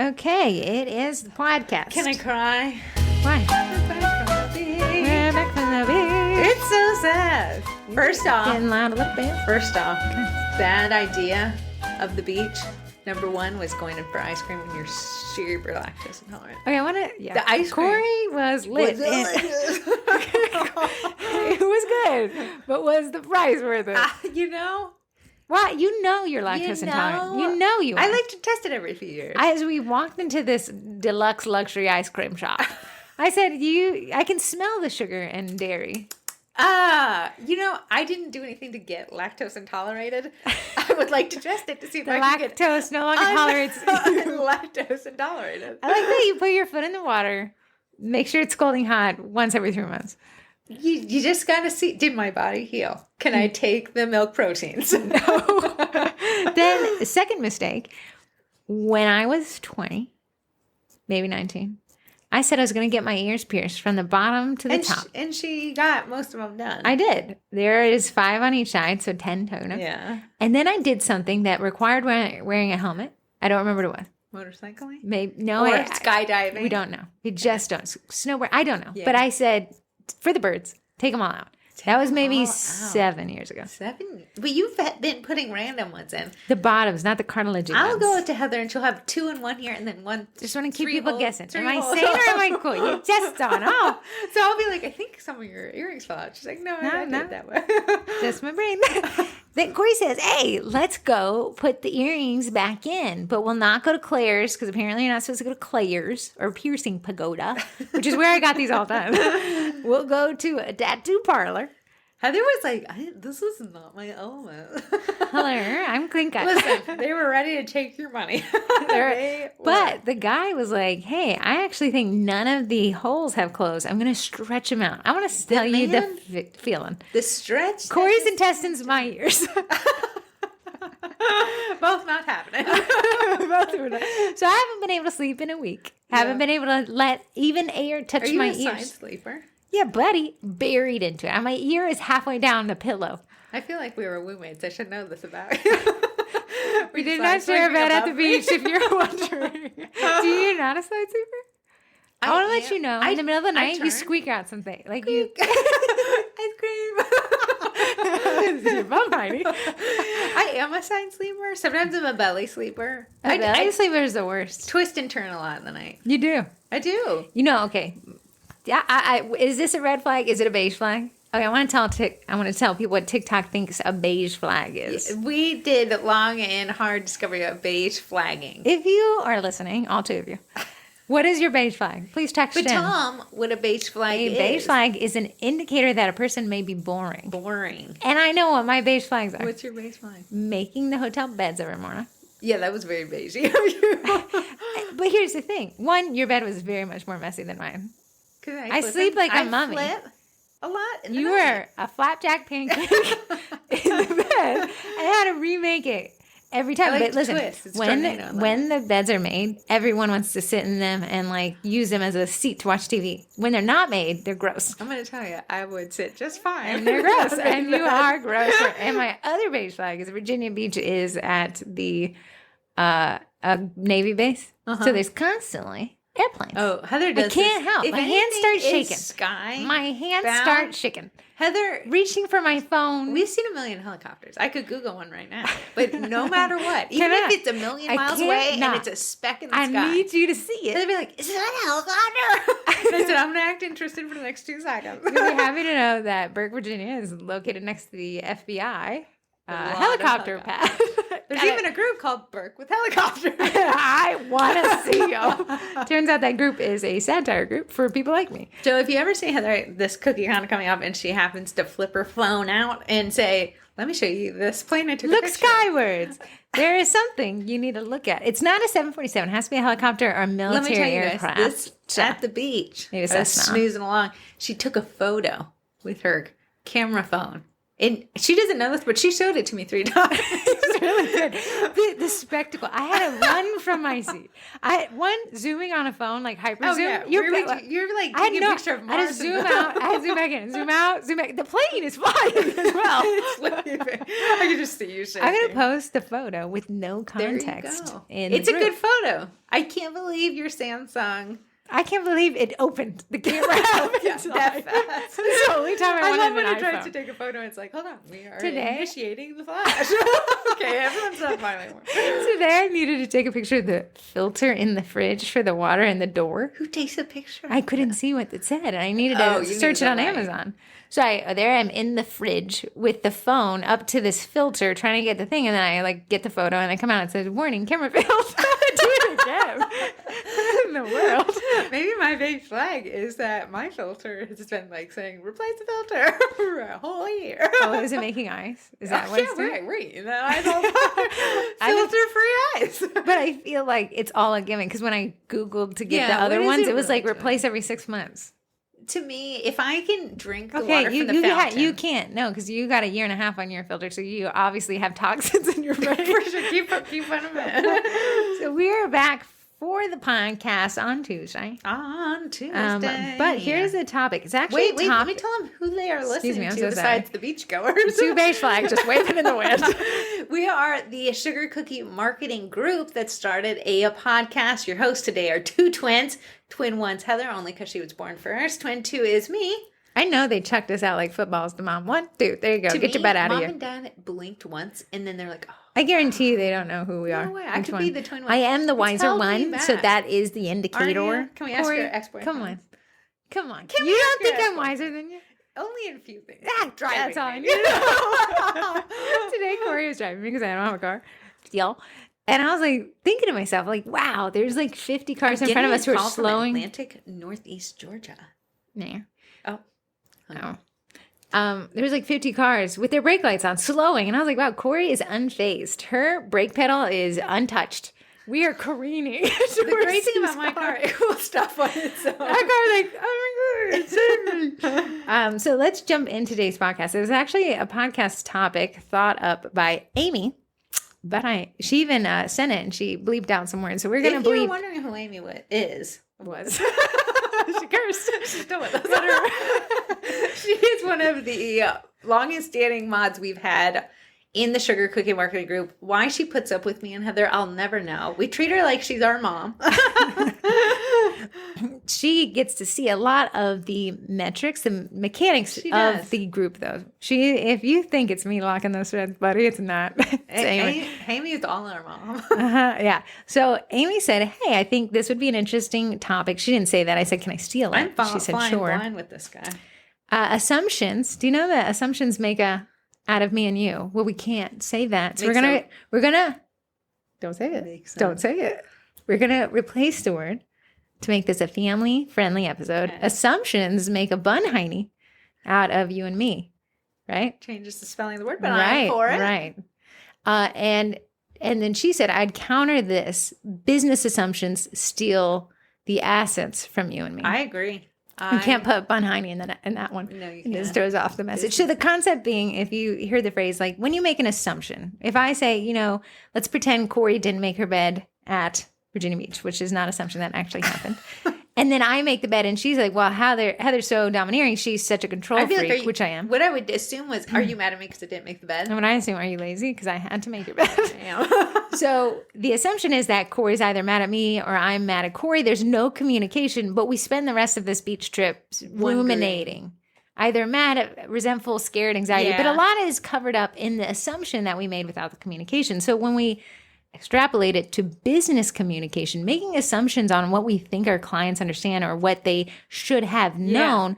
Okay, it is the podcast. Can I cry? Why? We're back from the beach. We're back from the beach. It's so sad. First Getting off, loud a little bit. bad idea of the beach. Number one was going in for ice cream when you're super lactose intolerant. Okay, I want to. Yeah. The ice cream Corey was lit. It was good, but was the price worth it? Why? You know you're lactose intolerant. You know you are. I like to test it every few years. As we walked into this deluxe luxury ice cream shop, I said, I can smell the sugar and dairy. I didn't do anything to get lactose intolerated. I would like to test it to see if The I can get lactose no longer tolerates. lactose intolerated. I like that you put your foot in the water, make sure it's scalding hot once every 3 months. You just gotta see, did my body heal? Can I take the milk proteins? No. Then, second mistake, when I was 20, maybe 19, I said I was going to get my ears pierced from the bottom to the top. And she got most of them done. I did. There is 5 on each side, so 10 total. Yeah. And then I did something that required wearing a helmet. I don't remember what it was. Motorcycling? Maybe no. Or skydiving? We don't know. We just don't. Snowboard. I don't know. Yeah. But I said, for the birds, take them all out. That was maybe all out. 7 years ago. 7? But you've been putting random ones in. The bottoms, not the cartilagey I'll ones. go to Heather and she'll have 2 in one ear and then one. Just want to keep 3 people holes, guessing. 3 Am I holes. sane or am I cool? You just don't know. So I'll be like, I think some of your earrings fell out. She's like, no, I did it that way. Just my brain. Then Corey says, hey, let's go put the earrings back in, but we'll not go to Claire's because apparently you're not supposed to go to Claire's or Piercing Pagoda, which is where I got these all done. We'll go to a tattoo parlor. Heather was like, this is not my element. Hello, I'm clean cut. Listen, they were ready to take your money. But the guy was like, hey, I actually think none of the holes have closed. I'm going to stretch them out. I want to tell you the feeling. The stretch. Corey's intestines, my ears. Both not happening. Both were not. So I haven't been able to sleep in a week. Haven't been able to let even air touch my ears. Are you a side sleeper? Yeah, buddy, buried into it. And my ear is halfway down the pillow. I feel like we were roommates. I should know this about you. We did not share a bed at the beach, if you're wondering. Do you not a side sleeper? I want to let you know, in the middle of the night, you squeak out something. Like you... Ice cream. This is your bum, Heidi. I am a side sleeper. Sometimes I'm a belly sleeper. A belly sleeper is the worst. Twist and turn a lot in the night. You do. I do. You know, okay. Yeah, is this a red flag? Is it a beige flag? Okay, I want to tell people what TikTok thinks a beige flag is. We did long and hard discovery of beige flagging. If you are listening, all 2 of you, what is your beige flag? Please text But in. Tom, what a beige flag is. A beige flag is an indicator that a person may be boring. Boring. And I know what my beige flags are. What's your beige flag? Making the hotel beds every morning. Yeah, that was very beige. But here's the thing. One, your bed was very much more messy than mine. I sleep like a mummy. Flip a lot. You were a flapjack pancake in the bed. I had to remake it every time. Like but listen, when the beds are made, everyone wants to sit in them and use them as a seat to watch TV. When they're not made, they're gross. I'm going to tell you, I would sit just fine. And they're gross. And you are gross. And my other beige flag is Virginia Beach is at the Navy base. Uh-huh. So there's constantly airplanes. Oh, Heather does. I can't help. If my hands start shaking. Sky my hands start shaking. Heather, reaching for my phone. We've seen a million helicopters. I could Google one right now. But no matter what, even if it's a million miles away and it's a speck in the sky, I need you to see it. They'd be like, "Is that a helicopter?" And I said, "I'm gonna act interested for the next 2 seconds." You'll be happy to know that Burke, Virginia, is located next to the FBI helicopter pad. There's even a group called Burke with Helicopters. I want to see you. Turns out that group is a satire group for people like me. So if you ever see Heather, this cookie kind of coming up, and she happens to flip her phone out and say, "Let me show you this plane I took a picture." Skywards. There is something you need to look at. It's not a 747. It has to be a helicopter or a military aircraft. This at the beach. Maybe it's I was snoozing along. She took a photo with her camera phone. And she doesn't know this, but she showed it to me 3 times. really good. The spectacle. I had to run from my seat. Zooming on a phone, like hyper zoom. Yeah. You're like I had taking a picture of I had Mars. to zoom out. I had to zoom back in. Zoom out. Zoom back. The plane is flying as well. I can just see you shaking. I'm going to post the photo with no There you context. go. In It's the a group. good photo. I can't believe your Samsung. I can't believe it opened the camera. that fast. That's the only time I I love wanted when an I tried iPhone. to take a photo and it's like, hold on, we are Today? initiating the flash. Okay, everyone's not finally more. Today I needed to take a picture of the filter in the fridge for the water in the door. Who takes a picture? I couldn't see what it said, and I needed to you search needed it on the light. Amazon. So there I'm in the fridge with the phone up to this filter trying to get the thing, and then I like get the photo, and I come out and it says, "Warning, camera failed." Do it again. In the world. Maybe my big flag is that my filter has been like saying, replace the filter for a whole year. Oh, is it making eyes? Is that what it's doing? we're eating that filter-free eyes. But I feel like it's all a given because when I Googled to get Yeah, the other what is ones, it it was really like replace every 6 months. To me, if I can drink the Okay, water from the fountain. you can't. No, because you got a year and a half on your filter, so you obviously have toxins in your brain. For sure, keep on a minute. So we're back for the podcast on Tuesday. On Tuesday. But here's the topic. It's actually wait, a let me topic. tell them who they are Excuse listening me, I'm to so besides the beachgoers. Two beige flags just waving in the wind. We are the Sugar Cookie Marketing Group that started a podcast. Your hosts today are two twins. Twin one's Heather, only because she was born first. Twin two is me. I know they chucked us out like footballs to mom. 1, 2, there you go. To Get me, your butt out of Mom here. and Dad blinked once, and then they're like, oh. I guarantee you they don't know who we are. No way. I Which could one. be the twin one. I am the wiser Tell me one, so back. that is the indicator. Are you? Can we ask Corey, your ex-boyfriend? Come on. Come on. Can you we don't ask your think I'm ex-boyfriend? wiser than you? Only in a few things. Driving. That's all I maybe. need. Today, Corey was driving because I don't have a car. Deal. And I was like thinking to myself, like, wow, there's like 50 cars in front of us who are slowing. Atlantic, Northeast Georgia. Nah. Oh. No. There was like 50 cars with their brake lights on, slowing. And I was like, wow, Corey is unfazed. Her brake pedal is untouched. We are careening. The great thing about my car, it will stop on its own. That car like, oh my God, save me. So let's jump in today's podcast. It was actually a podcast topic thought up by Amy, but she even sent it and she bleeped out some words. So we're going to If you're bleep. wondering who Amy is, Was. She cursed. she's still with us. She is one of the longest standing mods we've had in the Sugar Cookie Marketing Group. Why she puts up with me and Heather, I'll never know. We treat her like she's our mom. She gets to see a lot of the metrics, the mechanics She of does. the group, though. If you think it's me locking those threads, buddy, it's not. It's Amy. Amy is all our mom. Yeah. So Amy said, "Hey, I think this would be an interesting topic." She didn't say that. I said, "Can I steal it?" She said, flying "Sure." blind with this guy. Assumptions. Do you know that assumptions make out of me and you? Well, we can't say that. So Makes we're gonna don't say it. Makes Don't say it. We're gonna replace the word to make this a family-friendly episode. Okay. Assumptions make a bun hiney out of you and me, right? Changes the spelling of the word, but I'm for it. Right. And then she said, I'd counter this. Business assumptions steal the assets from you and me. I agree. You can't put bun hiney in that one. No, you It just can't. throws off the message. So the concept being, if you hear the phrase, like when you make an assumption, if I say, let's pretend Corey didn't make her bed at Virginia Beach, which is not an assumption that actually happened. And then I make the bed and she's like, well, Heather's so domineering. She's such a control freak, which I am. What I would assume was, are you mad at me because I didn't make the bed? And when I assume, are you lazy? Because I had to make your bed. Damn. So the assumption is that Corey's either mad at me or I'm mad at Corey. There's no communication, but we spend the rest of this beach trip ruminating. Either mad, resentful, scared, anxiety. Yeah. But a lot is covered up in the assumption that we made without the communication. So when we extrapolate it to business communication, making assumptions on what we think our clients understand or what they should have known,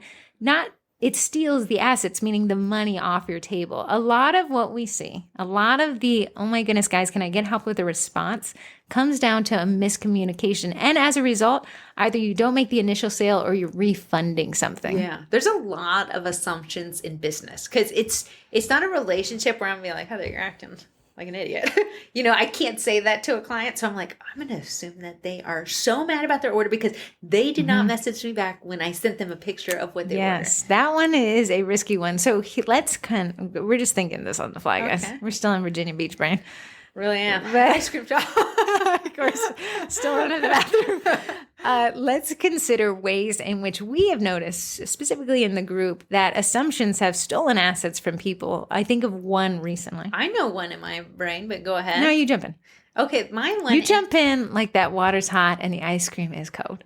it steals the assets, meaning the money off your table. A lot of what we see, a lot of the, oh my goodness, guys, can I get help with a response, comes down to a miscommunication. And as a result, either you don't make the initial sale or you're refunding something. Yeah. There's a lot of assumptions in business because it's not a relationship where I'm going to be like, Heather, you're acting like an idiot. I can't say that to a client. So I'm like, I'm going to assume that they are so mad about their order because they did not message me back when I sent them a picture of what they ordered. Yes, that one is a risky one. So we're just thinking this on the fly, guys. Okay. We're still in Virginia Beach brain. Really am. But- Ice cream shop. Of course, still running the bathroom. Let's consider ways in which we have noticed, specifically in the group, that assumptions have stolen assets from people. I think of one recently. I know one in my brain, but go ahead. No, you jump in. Okay, mine one. You jump in like that water's hot and the ice cream is cold.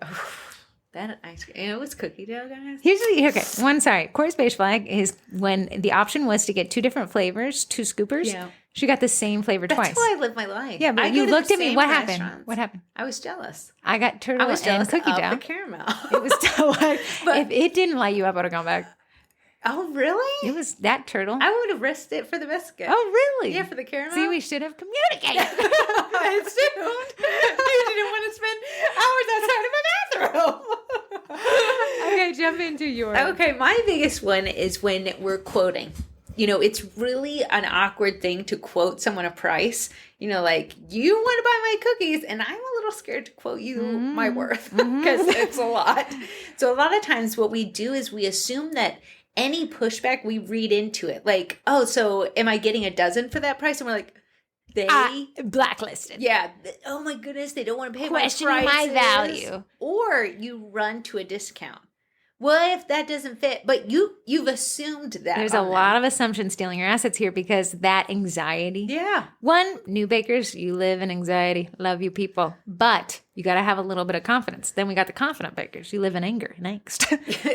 That ice cream. It was cookie dough, guys. Corey's beige flag is when the option was to get 2 different flavors, 2 scoopers. Yeah. She got the same flavor twice. That's how I live my life. Yeah, but I you go to looked the at me. same What happened? restaurants. What happened? I was jealous. I got turtle I was jealous and cookie of dough. the caramel. It was but if it didn't light you up, I would have gone back. Oh, really? It was that turtle. I would have risked it for the biscuit. Oh, really? Yeah, for the caramel. See, we should have communicated. I assumed you didn't want to spend hours outside of a bathroom. Okay, jump into yours. Okay, my biggest one is when we're quoting. It's really an awkward thing to quote someone a price. Like, you want to buy my cookies, and I'm a little scared to quote you my worth because it's a lot. So a lot of times what we do is we assume that any pushback we read into it. Like, oh, so am I getting a dozen for that price? And we're like, blacklisted. Yeah. Oh my goodness, they don't want to pay Questioning my my prices. value. Or you run to a discount. Well, if that doesn't fit, but you've assumed that. There's a lot of assumptions stealing your assets here because that anxiety. Yeah. One, new bakers, you live in anxiety. Love you people. But you got to have a little bit of confidence. Then we got the confident bakers. You live in anger and angst.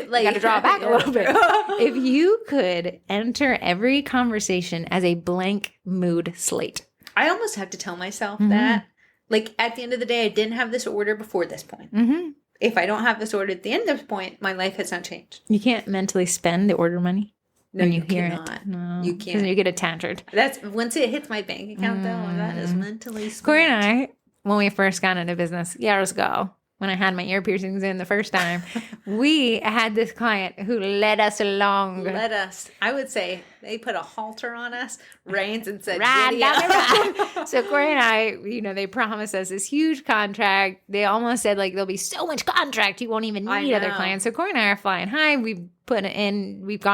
Like, you got to draw it back a little bit. If you could enter every conversation as a blank mood slate. I almost have to tell myself that. Like, at the end of the day, I didn't have this order before this point. Mm-hmm. If I don't have this order at the end of this point, my life has not changed. You can't mentally spend the order money No, when you hear cannot. it. No, You can't. You get attached. That's once it hits my bank account, though, that is mentally spent. Corey and I, when we first got into business years ago, when I had my ear piercings in the first time, we had this client who led us along. I would say, they put a halter on us, reins, and said, Ride, "Giddy up." ride. So Corey and I, they promised us this huge contract. They almost said, like, there'll be so much contract, you won't even need other clients. So Corey and I are flying high. We've gone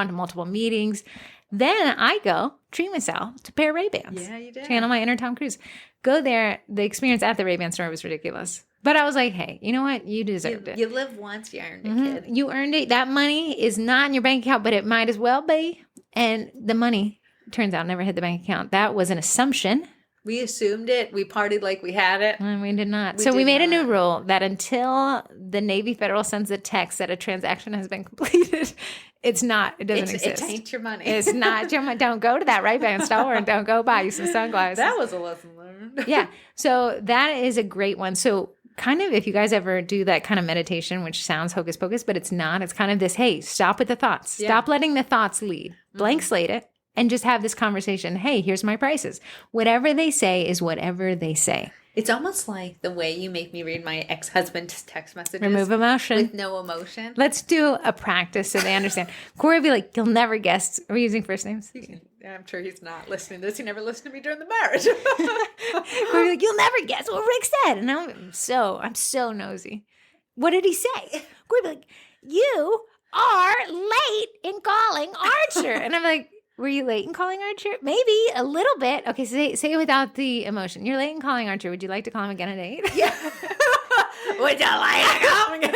to multiple meetings. Then I go treat myself to a pair of Ray-Bans. Yeah, you did. Channel my inner Tom Cruise. Go there. The experience at the Ray-Ban store was ridiculous. But I was like, hey, you know what? You deserved it. You live once, you earned it, kid. You earned it. That money is not in your bank account, but it might as well be. And the money, turns out, never hit the bank account. That was an assumption. We assumed it. We partied like we had it. And we did not. So we made a new rule that until the Navy Federal sends a text that a transaction has been completed, it doesn't exist. It ain't your money. It's not your money. Don't go to that Ray-Ban store and don't go buy you some sunglasses. That was a lesson learned. Yeah. So that is a great one. So kind of, if you guys ever do that kind of meditation, which sounds hocus pocus, but it's not, it's kind of this, hey, stop with the thoughts. Stop letting the thoughts lead. Blank slate it and just have this conversation. Hey, here's my prices. Whatever they say is whatever they say. It's almost like the way you make me read my ex-husband's text messages. Remove emotion. With no emotion. Let's do a practice so they understand. Corey will be like, you'll never guess. Are we using first names? I'm sure he's not listening to this. He never listened to me during the marriage. Corey will be like, you'll never guess what Rick said. And I'm so nosy. What did he say? Corey will be like, you are late in calling Archer. And I'm like, were you late in calling Archer? Maybe a little bit. Okay, say it without the emotion. You're late in calling Archer. Would you like to call him again at 8? Yeah. Would you like to call him again?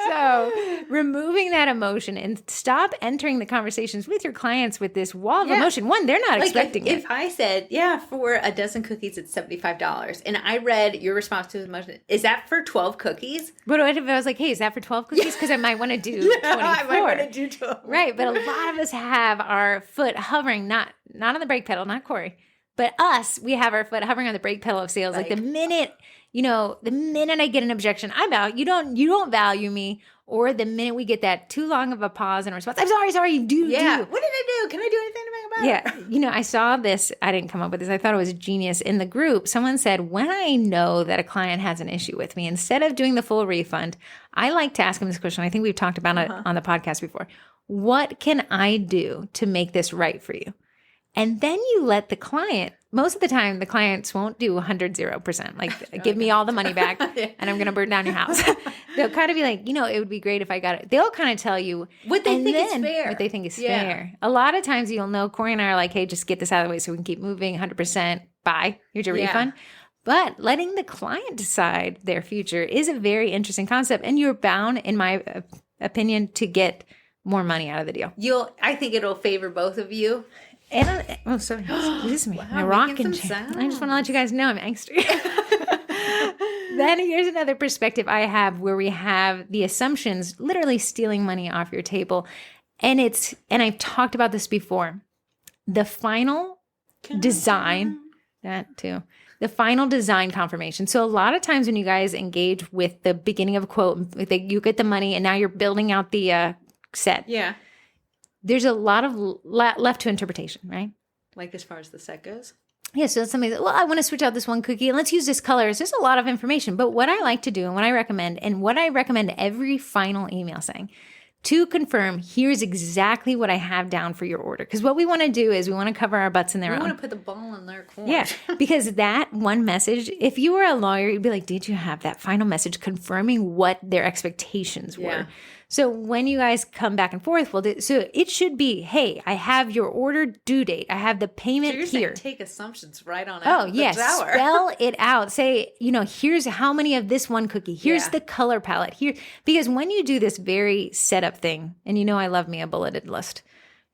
So removing that emotion and stop entering the conversations with your clients with this wall of emotion. One, they're not expecting it. If I said, for a dozen cookies, it's $75, and I read your response to the emotion, is that for 12 cookies? But what if I was like, hey, is that for 12 cookies? Because I might want to do 24. I might want to do 12. Right, but a lot of us have our foot hovering, not on the brake pedal, not Corey, but us, we have our foot hovering on the brake pedal of sales. Like the minute I get an objection, you don't value me, or the minute we get that too long of a pause in response, I'm sorry, do. What did I do? Can I do anything to make about it? I saw this, I didn't come up with this, I thought it was genius. In the group, someone said, when I know that a client has an issue with me, instead of doing the full refund, I like to ask them this question. I think we've talked about it on the podcast before. What can I do to make this right for you? And then you let the client most of the time the clients won't do 100%. Like, give me all the money back and I'm going to burn down your house. They'll kind of be like, it would be great if I got it. They'll kind of tell you what they think is fair. What they think is fair. A lot of times you'll know Corey and I are like, hey, just get this out of the way so we can keep moving 100%. Bye. Here's your refund. But letting the client decide their future is a very interesting concept. And you're bound, in my opinion, to get more money out of the deal. I think it'll favor both of you. Sorry. Excuse me. Wow, my rocking chair. I just want to let you guys know I'm angsty. Then here's another perspective I have where we have the assumptions literally stealing money off your table. And I've talked about this before. The final design, that too. The final design confirmation. So a lot of times when you guys engage with the beginning of a quote, you get the money and now you're building out the set. Yeah. There's a lot of left to interpretation, right? Like as far as the set goes? Yeah, so somebody says, well, I want to switch out this one cookie and let's use this color. There's a lot of information. But what I like to do and what I recommend every final email saying, to confirm, here's exactly what I have down for your order. Because what we want to do is we want to cover our butts in their own. We want to put the ball in their court. Yeah, because that one message, if you were a lawyer, you'd be like, did you have that final message confirming what their expectations were? Yeah. So when you guys come back and forth, so it should be, hey, I have your order due date. I have the payment here. Saying, take assumptions right on out. Oh, yes. Spell it out. Say, here's how many of this one cookie. Here's the color palette here. Because when you do this very setup thing, and I love me a bulleted list.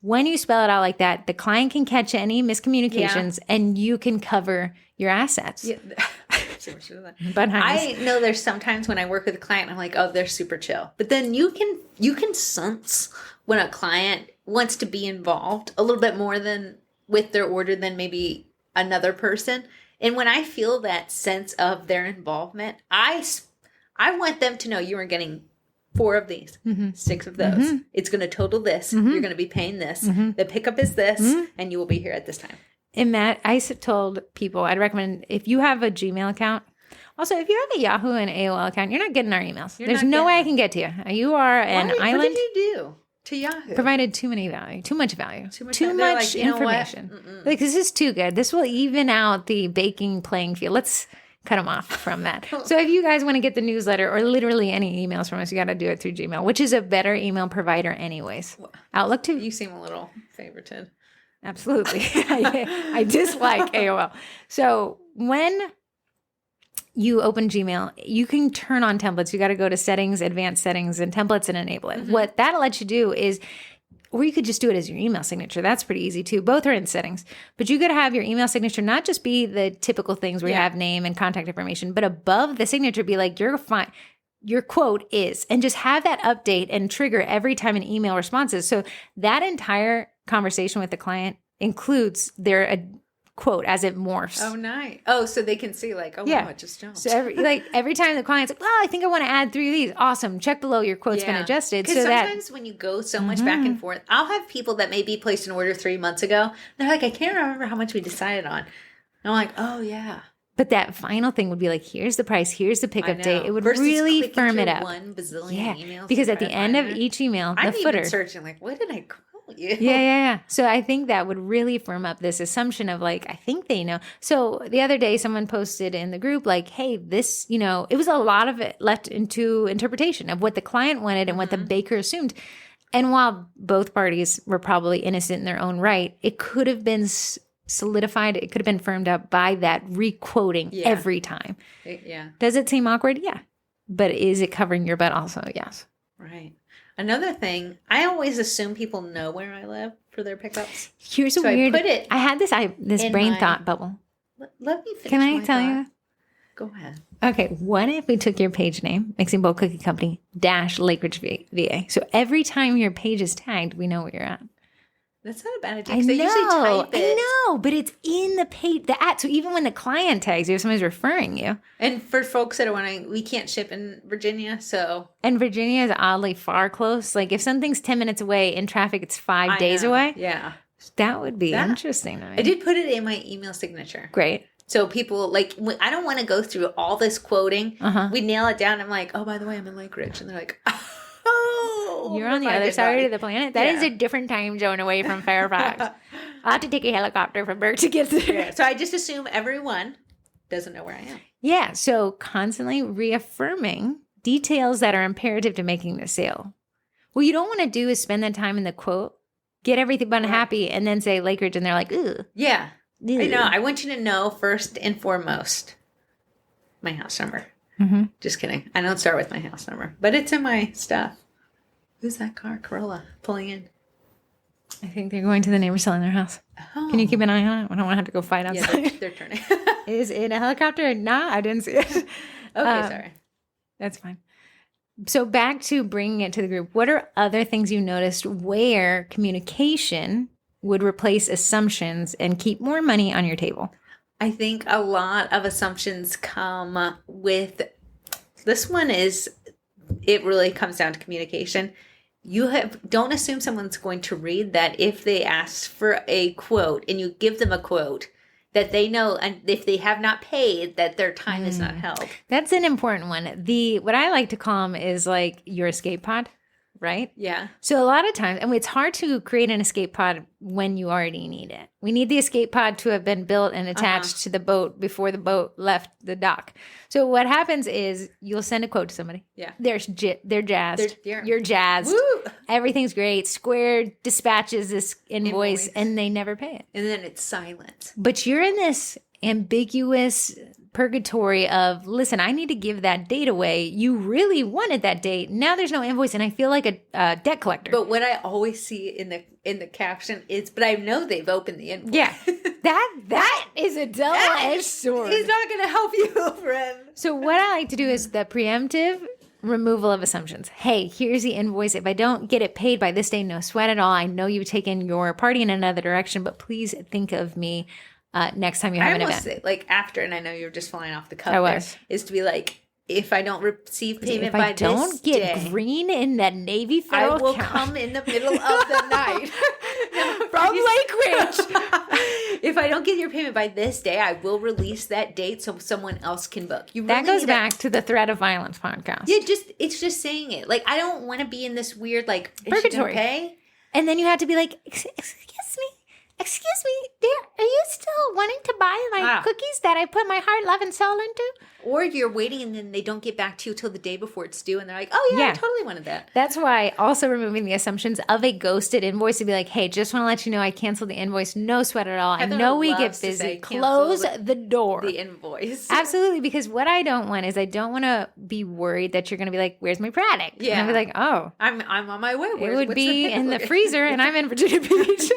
When you spell it out like that, the client can catch any miscommunications and you can cover your assets. Yeah. But I know there's sometimes when I work with a client, I'm like, oh, they're super chill. But then you can sense when a client wants to be involved a little bit more than with their order than maybe another person. And when I feel that sense of their involvement, I want them to know you are getting 4 of these, 6 of those. It's going to total this. You're going to be paying this. The pickup is this, and you will be here at this time. And Matt, I told people I'd recommend if you have a Gmail account. Also, if you have a Yahoo and AOL account, you're not getting our emails. There's no way I can get to you. You are an island. What did you do to Yahoo? Provided too much value. Too much like, information. Like, this is too good. This will even out the baking playing field. Let's cut them off from that. So if you guys want to get the newsletter or literally any emails from us, you got to do it through Gmail, which is a better email provider anyways. Outlook too. You seem a little favorited. Absolutely. I dislike AOL. So when you open Gmail, you can turn on templates. You got to go to settings, advanced settings, and templates and enable it. What that'll let you do is, or you could just do it as your email signature. That's pretty easy too. Both are in settings. But you could have your email signature not just be the typical things where you have name and contact information, but above the signature be like, your quote is, and just have that update and trigger every time an email responses. So that entire conversation with the client includes their quote as it morphs. Oh, nice. Oh, so they can see like, wow, it just jumped. So every time the client's like, I think I want to add 3 of these. Awesome. Check below. Your quote's been adjusted. Because sometimes when you go so much back and forth, I'll have people that maybe placed an order 3 months ago. They're like, I can't remember how much we decided on. And I'm like, oh, yeah. But that final thing would be like, here's the price, here's the pickup date. It would really firm it up. 1 bazillion emails. Because at the end of each email, the footer. I'm even searching like, what did I quote you? Yeah. So I think that would really firm up this assumption of like, I think they know. So the other day, someone posted in the group like, hey, this, it was a lot of it left into interpretation of what the client wanted and what the baker assumed. And while both parties were probably innocent in their own right, it could have been solidified. It could have been firmed up by that re-quoting every time. Does it seem awkward? Yeah. But is it covering your butt also? Yes. Right. Another thing, I always assume people know where I live for their pickups. Here's a weird. I had this brain thought bubble. Let me finish. Can I tell you? Go ahead. Okay. What if we took your page name, Mixing Bowl Cookie Company - Lake Ridge, VA? So every time your page is tagged, we know where you're at. That's not a bad idea. I know, but it's in the page, the ad. So even when the client tags you, if somebody's referring you. And for folks that are wondering, we can't ship in Virginia, so. And Virginia is oddly far close. Like if something's 10 minutes away in traffic, it's 5 days away. Yeah. That would be interesting. I did put it in my email signature. Great. So people, like, I don't want to go through all this quoting. We nail it down. I'm like, oh, by the way, I'm in Lake Ridge. And they're like, oh. You're on the other side of the planet. That is a different time zone away from Fairfax. I'll have to take a helicopter from Burke to get there. Yeah. So I just assume everyone doesn't know where I am. Yeah. So constantly reaffirming details that are imperative to making the sale. What you don't want to do is spend that time in the quote, get everything unhappy, and then say Lakeridge, and they're like, ugh. Yeah. Ugh. I know. I want you to know first and foremost my house number. Mm-hmm. Just kidding. I don't start with my house number, but it's in my stuff. Who's that car? Corolla pulling in. I think they're going to the neighbor selling their house. Oh. Can you keep an eye on it? I don't want to have to go fight outside. Yeah, they're turning. Is it a helicopter? Nah, I didn't see it. Okay, sorry. That's fine. So back to bringing it to the group. What are other things you noticed where communication would replace assumptions and keep more money on your table? I think a lot of assumptions come with, this one is, it really comes down to communication. Don't assume someone's going to read that if they ask for a quote and you give them a quote that they know, and if they have not paid, that their time is not held. That's an important one. What I like to call them is like your escape pod, right? Yeah. So a lot of times, and it's hard to create an escape pod when you already need it. We need the escape pod to have been built and attached to the boat before the boat left the dock. So what happens is you'll send a quote to somebody. Yeah. They're jazzed. You're jazzed. Woo! Everything's great. Square dispatches this invoice and they never pay it. And then it's silent. But you're in this ambiguous purgatory of, listen, I need to give that date away. You really wanted that date. Now there's no invoice and I feel like a debt collector. But what I always see in the caption is, but I know they've opened the invoice. Yeah. That is a double-edged sword. He's not going to help you, friend. So what I like to do is the preemptive removal of assumptions. Hey, here's the invoice. If I don't get it paid by this day, no sweat at all. I know you've taken your party in another direction, but please think of me next time you have an event. Say, like after, and I know you're just flying off the cuff. I was. Is to be like, if I don't receive payment by this day, if I don't get green in that Navy Federal I will account. come in the middle of the night from Lakeridge. If I don't get your payment by this day, I will release that date so someone else can book. That goes back to the Threat of Violence podcast. Yeah, it's just saying it. Like, I don't want to be in this weird like purgatory. Pay. And then you have to be like, excuse me, are you still wanting to buy my cookies that I put my heart, love, and soul into? Or you're waiting and then they don't get back to you till the day before it's due and they're like, oh yeah, I totally wanted that. That's why also removing the assumptions of a ghosted invoice to be like, hey, just want to let you know I canceled the invoice. No sweat at all. I know we get busy. Close the door. The invoice. Absolutely. Because what I don't want is I don't want to be worried that you're going to be like, where's my product? Yeah. And I'll be like, oh. I'm on my way. It would be in the freezer and I'm in Virginia Beach.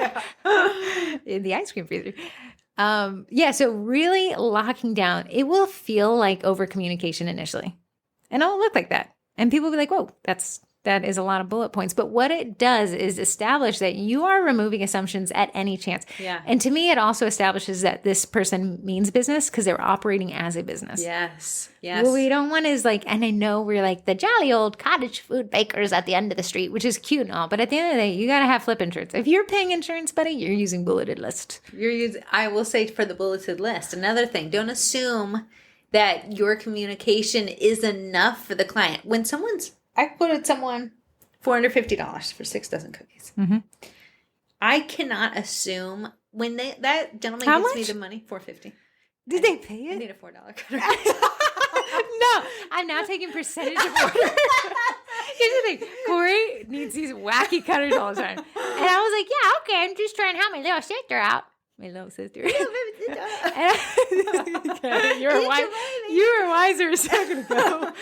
In the ice cream freezer. So really locking down, it will feel like over communication initially. And it'll look like that. And people will be like, whoa, that is a lot of bullet points. But what it does is establish that you are removing assumptions at any chance. Yeah. And to me, it also establishes that this person means business because they're operating as a business. Yes. What we don't want is like, and I know we're like the jolly old cottage food bakers at the end of the street, which is cute and all, but at the end of the day, you got to have flip insurance. If you're paying insurance, buddy, you're using bulleted list. I will say for the bulleted list, another thing, don't assume that your communication is enough for the client. When I quoted someone $450 for 6 dozen cookies. Mm-hmm. I cannot assume when that gentleman How gives much? me the money, $450. Did they pay it? I need a $4 cutter. No, I'm now taking percentage of order. Here's the thing. Corey needs these wacky cutters all the time. And I was like, yeah, okay, I'm just trying to help my little sister out. My little sister. You were wiser a second ago.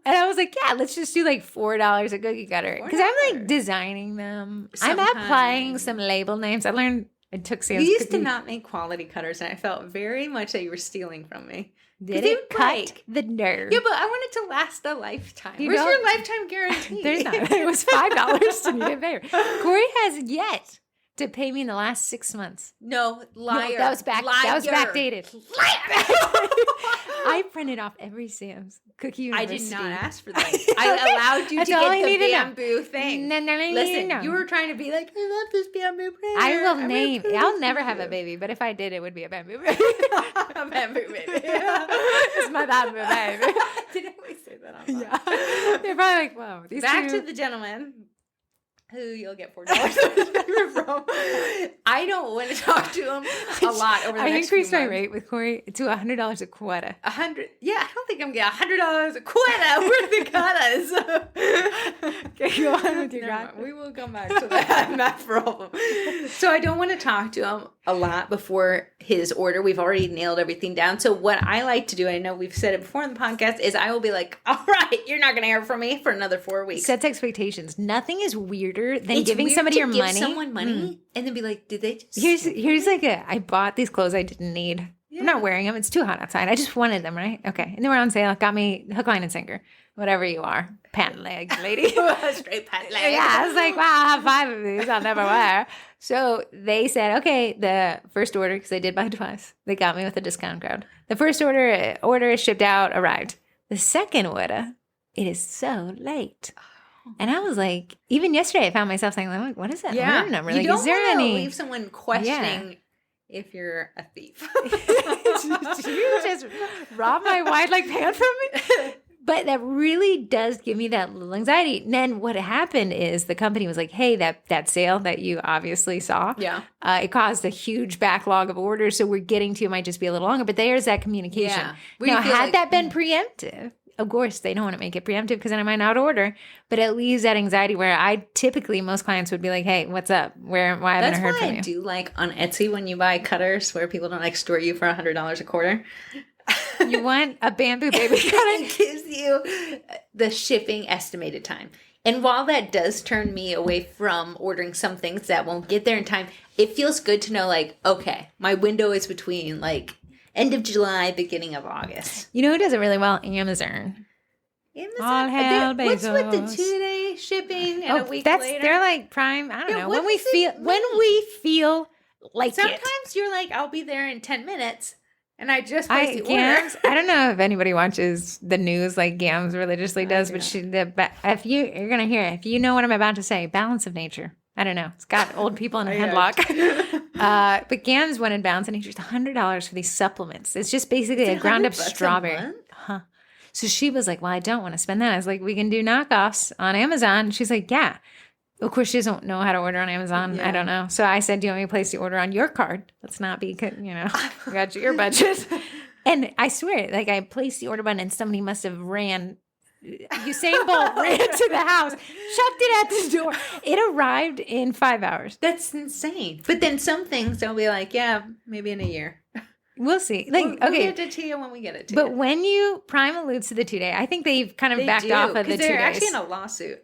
And I was like, yeah, let's just do like $4 a cookie cutter. Because I'm like designing them. Sometimes. I'm applying some label names. I took Sam's You used to not make quality cutters, and I felt very much that you were stealing from me. Did it cut the nerve? Yeah, but I want it to last a lifetime. You Where's don't- your lifetime guarantee? There's not. It was $5 to need a favor. Corey has yet to pay me in the last 6 months. No, liar. No, that was backdated. Liar. I printed off every Sam's Cookie I University. did not ask for that. I allowed you That's to all I get need the to know. bamboo thing. No, Listen, you were trying to be like, I love this bamboo printer. I will name. I'll never have a baby, but if I did, it would be a bamboo baby. A bamboo baby. It's my bamboo baby. Didn't we say that on Yeah. They're probably like, whoa. These Back two. to the gentleman. who you'll get $4 from. I don't want to talk to him a lot over the I next few increased my months. rate with Corey to $100 a quota. 100. Yeah, I don't think I'm getting $100 a quota. Where the quotas? Okay, go on with your Never God. mind. We will come back to that math problem. So I don't want to talk to him a lot before his order. We've already nailed everything down. So what I like to do, I know we've said it before in the podcast, is I will be like, all right, you're not going to hear from me for another 4 weeks. Sets expectations. Nothing is weirder than It's giving weird somebody to your give money. someone money and then be like, did they just... Here's like I bought these clothes I didn't need. Yeah. I'm not wearing them. It's too hot outside. I just wanted them, right? Okay. And they were on sale. Got me hook, line, and sinker. Whatever you are. Pant legs, lady. Straight pant leg. Yeah, I was like, wow, I'll have 5 of these. I'll never wear. So they said, okay, the first order, because they did buy twice, they got me with a discount code. The first order is shipped out, arrived. The second order, it is so late. And I was like, even yesterday, I found myself saying, like, what is that order number? Like, you don't is there want to any? leave someone questioning if you're a thief. Did you just rob my wide leg pant from me? But that really does give me that little anxiety. And then what happened is the company was like, hey, that sale that you obviously saw, Yeah. It caused a huge backlog of orders. So we're getting to, it might just be a little longer. But there's that communication. Yeah. Where Now, you feel had like- that been preemptive, of course, they don't want to make it preemptive because then I might not order. But it leaves that anxiety where most clients would be like, hey, what's up? Why haven't That's I heard why from I you? do like on Etsy when you buy cutters where people don't like store you for $100 a quarter. You want a bamboo baby cutter? It gives you the shipping estimated time. And while that does turn me away from ordering some things that won't get there in time, it feels good to know, like, okay, my window is between like end of July, beginning of August. You know who does it really well? Amazon. All hail What's with the Bezos. 2-day shipping and a week later? They're like Prime. I don't Yeah, know. what When we does it feel like it. Sometimes you're like, I'll be there in 10 minutes. And I just placed the order. Gams, I don't know if anybody watches the news like Gams religiously does, but if you're gonna hear it, if you know what I'm about to say, balance of nature. I don't know. It's got old people in a headlock. But Gams wanted balance of nature. It's $100 for these supplements. It's just basically a ground up $100 a strawberry. month? Huh. So she was like, well, I don't want to spend that. I was like, we can do knockoffs on Amazon. She's like, yeah. Of course, she doesn't know how to order on Amazon. Yeah. I don't know. So I said, do you want me to place the order on your card? Let's not be, we got your budget. And I swear, like I placed the order button and somebody must have ran. Usain Bolt ran to the house, shoved it at the door. It arrived in 5 hours. That's insane. But then some things they'll be like, yeah, maybe in a year. We'll see. Like, We'll okay. get it to you when we get it to But you. when you Prime alludes to the 2-day, I think they've kind of backed off of the 2 days. They're actually in a lawsuit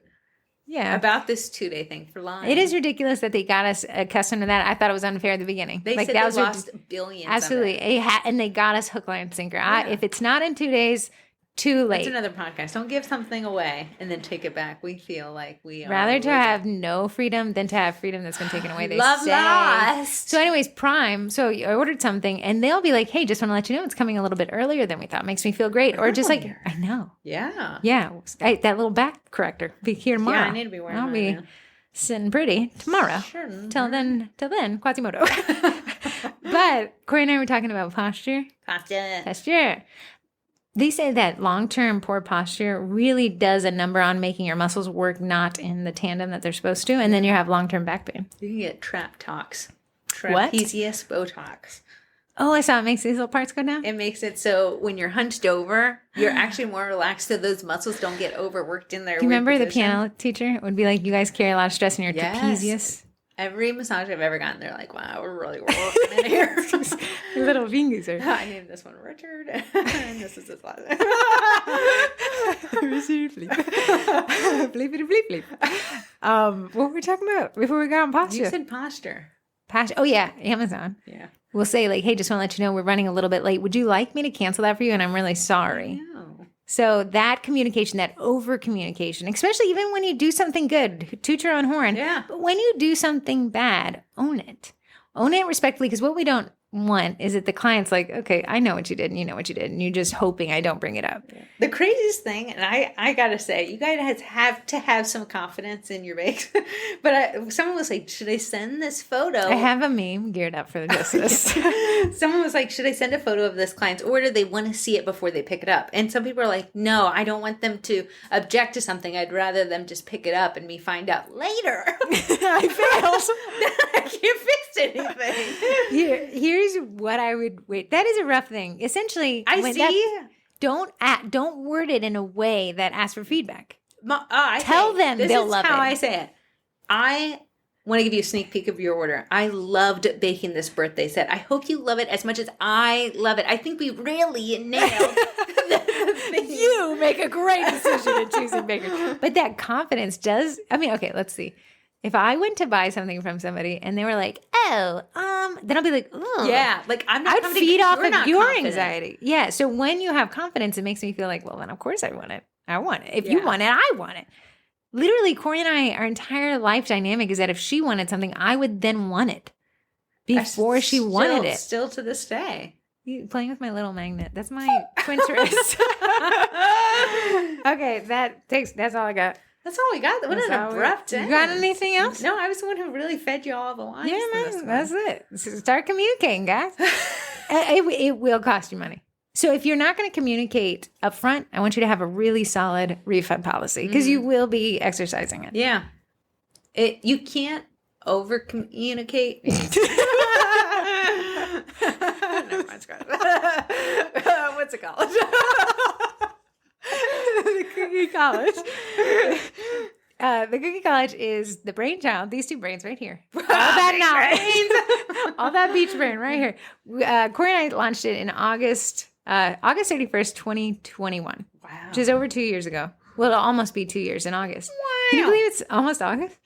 Yeah. about this 2-day thing for lying. It is ridiculous that they got us accustomed to that. I thought it was unfair at the beginning. They like said that they was lost billions. absolutely. And they got us hook, line, and sinker. Yeah. If it's not in 2 days, too late. That's another podcast. Don't give something away and then take it back. We feel like we are Rather to losing. have no freedom than to have freedom that's been taken away. They Love say. lost. So, anyways, Prime. So I ordered something, and they'll be like, "Hey, just want to let you know it's coming a little bit earlier than we thought. Makes me feel great." Or just like, Earlier. I know, Yeah. yeah, that little back corrector be here tomorrow. Yeah, I need to be wearing I'll mine be now. sitting pretty tomorrow. Sure. Till then, Quasimodo. But Corey and I were talking about posture. Pasta. They say that long-term poor posture really does a number on making your muscles work not in the tandem that they're supposed to, and then you have long-term back pain. You can get trap talks. What? Trapezius Botox. Oh, I saw it makes these little parts go down. It makes it so when you're hunched over, you're actually more relaxed so those muscles don't get overworked in there. Do you remember the piano teacher would be like, you guys carry a lot of stress in your Yes. trapezius? Every massage I've ever gotten, they're like, wow, we're really working in here. Your little fingers are. I named this one Richard, and this is his last name. What were we talking about before we got on posture? You said posture. Posture. Oh, yeah, Amazon. Yeah. We'll say, like, hey, just want to let you know we're running a little bit late. Would you like me to cancel that for you? And I'm really sorry. No. So that communication, that over communication, especially even when you do something good, toot your own horn. Yeah. But when you do something bad, own it. Own it respectfully, because what we don't want is that the client's like, okay, I know what you did and you know what you did. And you're just hoping I don't bring it up. Yeah. The craziest thing, and I got to say, you guys have to have some confidence in your bakes. But someone was like, should I send this photo? I have a meme geared up for just this. Someone was like, should I send a photo of this client's order? They want to see it before they pick it up. And some people are like, no, I don't want them to object to something. I'd rather them just pick it up and me find out later. I failed. I can't fix anything. Here's what I would wait. That is a rough thing. Essentially, I see. Don't word it in a way that asks for feedback. Tell them they'll love it. This is how I say it. I want to give you a sneak peek of your order. I loved baking this birthday set. I hope you love it as much as I love it. I think we really nailed You make a great decision in choosing bakers. But that confidence does, okay, let's see. If I went to buy something from somebody and they were like, then I'll be like, oh. Yeah, like I'm not I would feed off of your confident. anxiety. Yeah, so when you have confidence, it makes me feel like, well, then of course I want it. I want it. If you want it, I want it. Literally, Corey and I, our entire life dynamic is that if she wanted something, I would then want it before she wanted it. Still to this day. You playing with my little magnet. That's my Pinterest. Okay, that's all I got. That's all we got. What an abrupt end. You got anything else? No, I was the one who really fed you all the lines. Yeah, man, that's it. Start communicating, guys. It will cost you money. So if you're not going to communicate up front, I want you to have a really solid refund policy because you will be exercising it. Yeah. You can't over communicate. Never mind, what's it called? The Cookie College. The Cookie College is the brainchild. These two brains right here. All that knowledge. All that beach brain right here. Corey and I launched it in August 31st, 2021. Wow. Which is over 2 years ago. Well, it'll almost be 2 years in August. Wow. Can you believe it's almost August?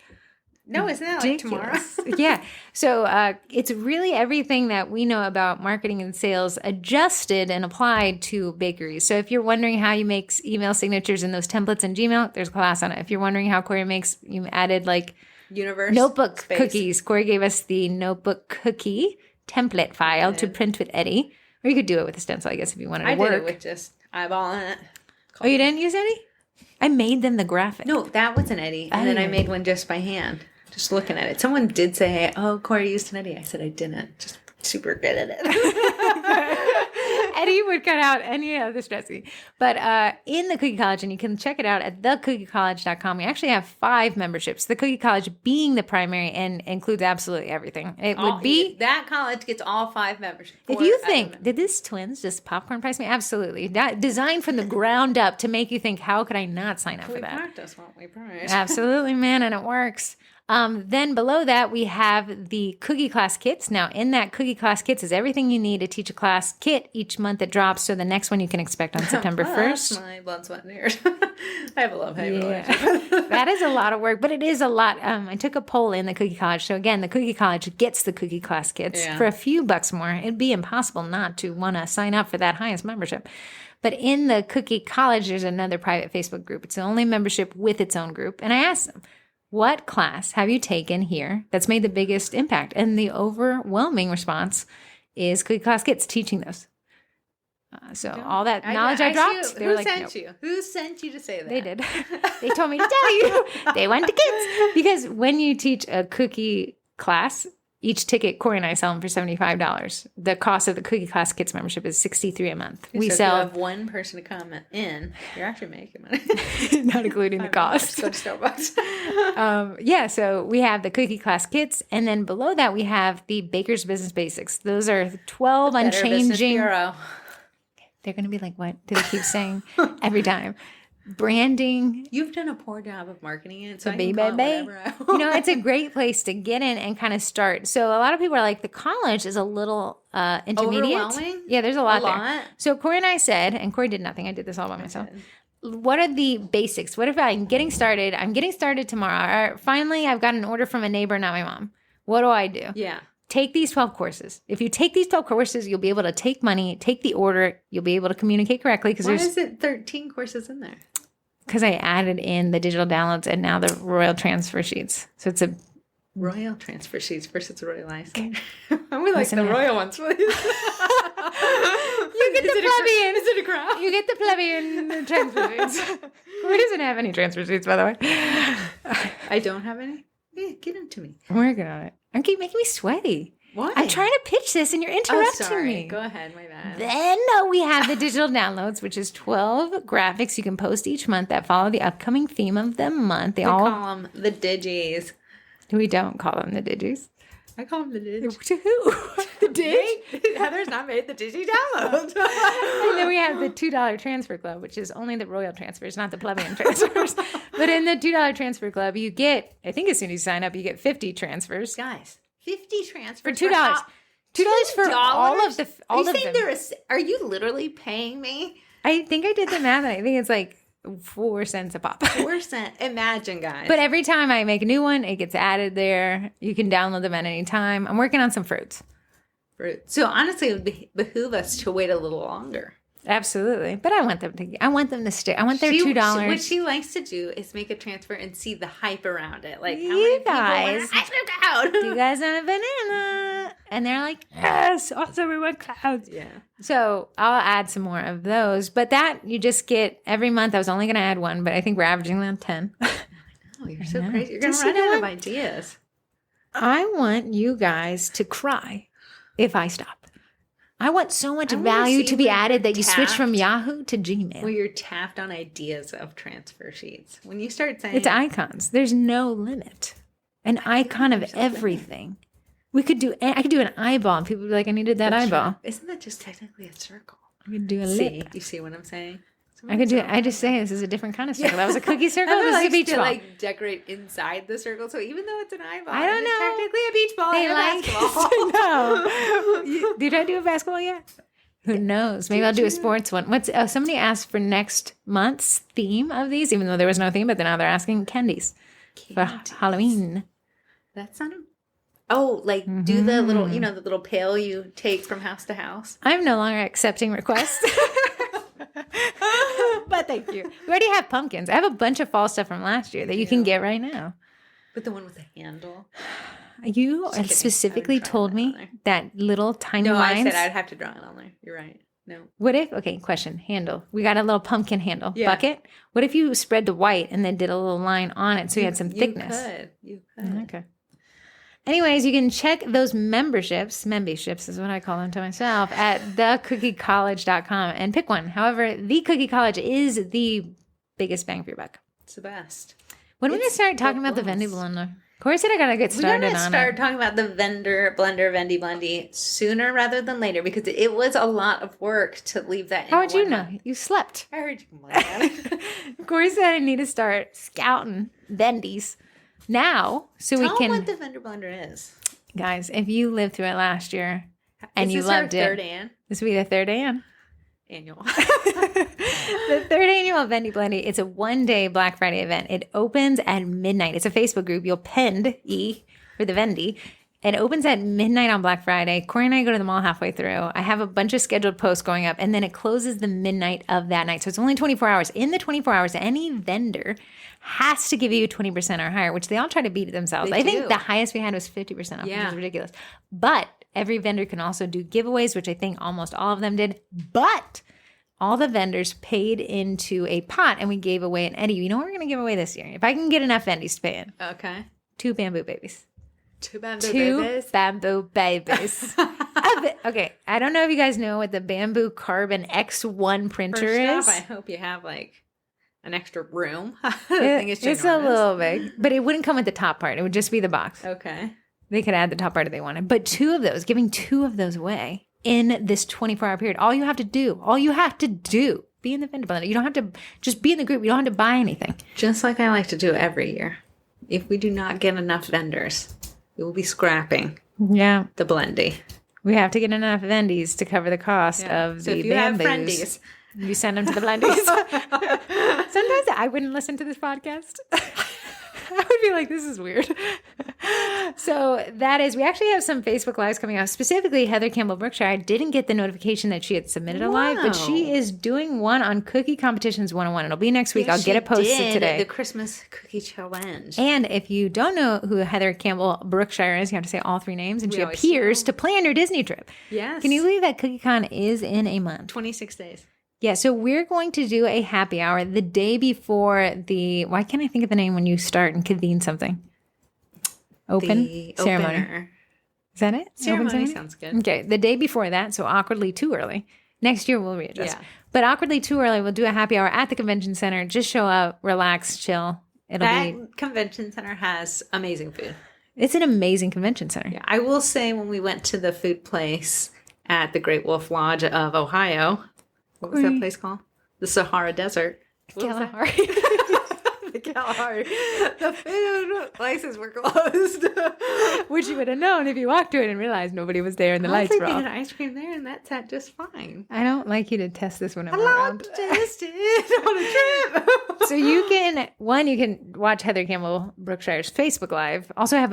No, isn't that like tomorrow? Yeah. So it's really everything that we know about marketing and sales adjusted and applied to bakeries. So if you're wondering how you make email signatures in those templates in Gmail, there's a class on it. If you're wondering how Corey makes, you added like notebook cookies. Corey gave us the notebook cookie template file to print with Eddie. Or you could do it with a stencil, I guess, if you wanted to work. I did it with just eyeballing it. Oh, you didn't use Eddie? I made them the graphic. No, that was an Eddie. And then I made one just by hand. Just looking at it. Someone did say, oh, Corey used an Eddie. I said I didn't. Just super good at it. Eddie would cut out any of the stressing. But in the Cookie College, and you can check it out at thecookie.college.com, we actually have 5 memberships. The Cookie College being the primary and includes absolutely everything. It would be... That college gets all 5 memberships. If you think, did this twins just popcorn price me? Absolutely. Designed from the ground up to make you think, how could I not sign up for that? We practice, won't we? Promise. Absolutely, man, and it works. Then below that, we have the Cookie Class Kits. Now, in that Cookie Class Kits is everything you need to teach a class kit each month that drops. So the next one you can expect on September 1st. That's my blood, sweat, and tears. I have a love-hate relationship. That is a lot of work, but it is a lot. I took a poll in the Cookie College. So again, the Cookie College gets the Cookie Class Kits for a few bucks more. It'd be impossible not to want to sign up for that highest membership. But in the Cookie College, there's another private Facebook group. It's the only membership with its own group. And I asked them, what class have you taken here that's made the biggest impact? And the overwhelming response is Cookie Class Kits, teaching those. All that knowledge I dropped, they were like, sent you? Who sent you to say that? They did. They told me to tell you. They went to kids. Because when you teach a cookie class, each ticket, Corey and I sell them for $75. The cost of the Cookie Class Kits membership is $63 a month. We sell. If you have one person to come in, you're actually making money. Not including the cost. Go to Starbucks. So we have the Cookie Class Kits, and then below that we have the Baker's Business Basics. Those are 12 unchanging. Bureau. They're going to be like, what do they keep saying every time? Branding. You've done a poor job of marketing it, so it's a great place to get in and kind of start. So a lot of people are like, the college is a little intermediate. Overwhelming? Yeah, there's a lot there. So Corey and I said, and Corey did nothing. I did this all by myself. What are the basics? What if I'm getting started? I'm getting started tomorrow. Or finally, I've got an order from a neighbor, not my mom. What do I do? Yeah. Take these 12 courses. If you take these 12 courses, you'll be able to take money, take the order. You'll be able to communicate correctly. Why is it 13 courses in there? Because I added in the digital downloads and now the royal transfer sheets. So it's a royal transfer sheets versus royal license. I'm going me like Listen the here. royal ones, please. You get the plebeian. Is it a crown? You get the plebeian transfer sheets. Corey doesn't have any transfer sheets, by the way. I don't have any? Yeah, give them to me. I'm working on it. I'm keep making me sweaty. Why? I'm trying to pitch this and you're interrupting me. Go ahead, my bad. Then we have the digital downloads, which is 12 graphics you can post each month that follow the upcoming theme of the month. We call them the digis. We don't call them the digis. I call them the dig. To who? The dig? Heather's not made the digi download. And then we have the $2 transfer club, which is only the royal transfers, not the plebeian transfers. But in the $2 transfer club, you get, I think as soon as you sign up, you get 50 transfers. Guys, 50 transfers For $2. $2 for all of the Are you of saying them. are you literally paying me? I think I did the math. And I think it's like 4 cents a pop. 4 cents. Imagine, guys. But every time I make a new one, it gets added there. You can download them at any time. I'm working on some fruits. So honestly, it would behoove us to wait a little longer. Absolutely. But I want them to stay. I want their $2. What she likes to do is make a transfer and see the hype around it. Like, how You many guys. people want to opt out? Do you guys want a banana? And they're like, yes, also we want clouds. Yeah. So I'll add some more of those. But that you just get every month. I was only going to add one, but I think we're averaging around 10. Oh, you're so know. crazy. You're going to Just, you run know out of what? ideas. I want you guys to cry if I stop. I want so much I wanna value see to be when added you're that you switch from tapped. Yahoo to Gmail. When you're tapped on ideas of transfer sheets. When you start saying... It's icons. There's no limit. An icon of there's no limit. everything. I could do an eyeball and people would be like, I needed that eyeball. Isn't that just technically a circle? I could do a See, lip. you see what I'm saying? I could do it. I just say this is a different kind of circle. That was a cookie circle. Heather This is a likes beach to ball. like decorate inside the circle, so even though it's an eyeball, I don't it's know. technically a beach ball They and a like basketball. no. Did I do a basketball yet? Who knows? Maybe I'll do a sports one. Somebody asked for next month's theme of these, even though there was no theme, but then now they're asking candies for Halloween. That's not a... Oh, like do the little, the little pail you take from house to house. I'm no longer accepting requests. But thank you. We already have pumpkins. I have a bunch of fall stuff from last year that you can get right now. But the one with the handle. You kidding. specifically I would try told that me on there. that little tiny No, lines. I said I'd have to draw it on there. You're right. No. What if, okay, question, handle. We got a little pumpkin handle Yeah. bucket. What if you spread the white and then did a little line on it so you had some thickness? You could. Okay. Anyways, you can check those memberships is what I call them to myself, at thecookiecollege.com and pick one. However, the Cookie College is the biggest bang for your buck. It's the best. When are we going to start talking about the best. Vendy blender? Corey said I got to get We're started going to on start it. talking about the blender, vendy blendy sooner rather than later because it was a lot of work to leave that in. How would you 1 know? month. You slept. I heard you complain about it. Corey said I need to start scouting Vendies now so Tell we them can... what the vendor blender is. Guys, if you lived through it last year and Is you this our loved it, third this will be the third annual. The third annual Vendy Blendy. It's a one-day Black Friday event. It opens at midnight. It's a Facebook group. You'll pend E for the Vendy. It opens at midnight on Black Friday. Corey and I go to the mall halfway through. I have a bunch of scheduled posts going up, and then it closes the midnight of that night. So it's only 24 hours. In the 24 hours, any vendor has to give you 20% or higher, which they all try to beat themselves. They I think do. the highest we had was 50% off, which Yeah. is ridiculous. But every vendor can also do giveaways, which I think almost all of them did. But all the vendors paid into a pot, and we gave away an Eddie. You know what we're going to give away this year? If I can get enough Vendies to pay in. Okay. 2 bamboo babies. Two bamboo 2 babies. bamboo babies. Okay, I don't know if you guys know what the bamboo carbon X1 printer First is. off, I hope you have like an extra room. The thing is It's a ginormous. little big, but it wouldn't come with the top part. It would just be the box. Okay. They could add the top part if they wanted. But 2 of those, giving 2 of those away in this 24-hour period. All you have to do, be in the vendor blender. You don't have to just be in the group. You don't have to buy anything. Just like I like to do every year. If we do not get enough vendors, we will be scrapping Yeah. the blendy. We have to get enough Vendies to cover the cost of So the if you have bamboos. friendies, You send them to the blendies. Sometimes I wouldn't listen to this podcast. I would be like, this is weird. So that is, we actually have some Facebook Lives coming out. Specifically, Heather Campbell Brookshire. I didn't get the notification that she had submitted a live, but she is doing one on Cookie Competitions 101. It'll be next week. I'll get it posted today. The Christmas Cookie Challenge. And if you don't know who Heather Campbell Brookshire is, you have to say all three names, and she appears to plan your Disney trip. Yes. Can you believe that CookieCon is in a month? 26 days. Yeah, so we're going to do a happy hour the day before why can't I think of the name when you start and convene something? Ceremony. Opener. Is that it? Ceremony sounds good. Okay, the day before that, so awkwardly too early. Next year we'll readjust. Yeah. But awkwardly too early, we'll do a happy hour at the convention center. Just show up, relax, chill. That convention center has amazing food. It's an amazing convention center. Yeah, I will say when we went to the food place at the Great Wolf Lodge of Ohio, what was that place called? The Sahara Desert. Kalahari. The Kalahari. The food places were closed. Which you would have known if you walked to it and realized nobody was there and the lights were off. They had ice cream there and that's just fine. I don't like you to test this when I'm I around. love to test it on a trip. So you can watch Heather Campbell Brookshire's Facebook Live. Also I have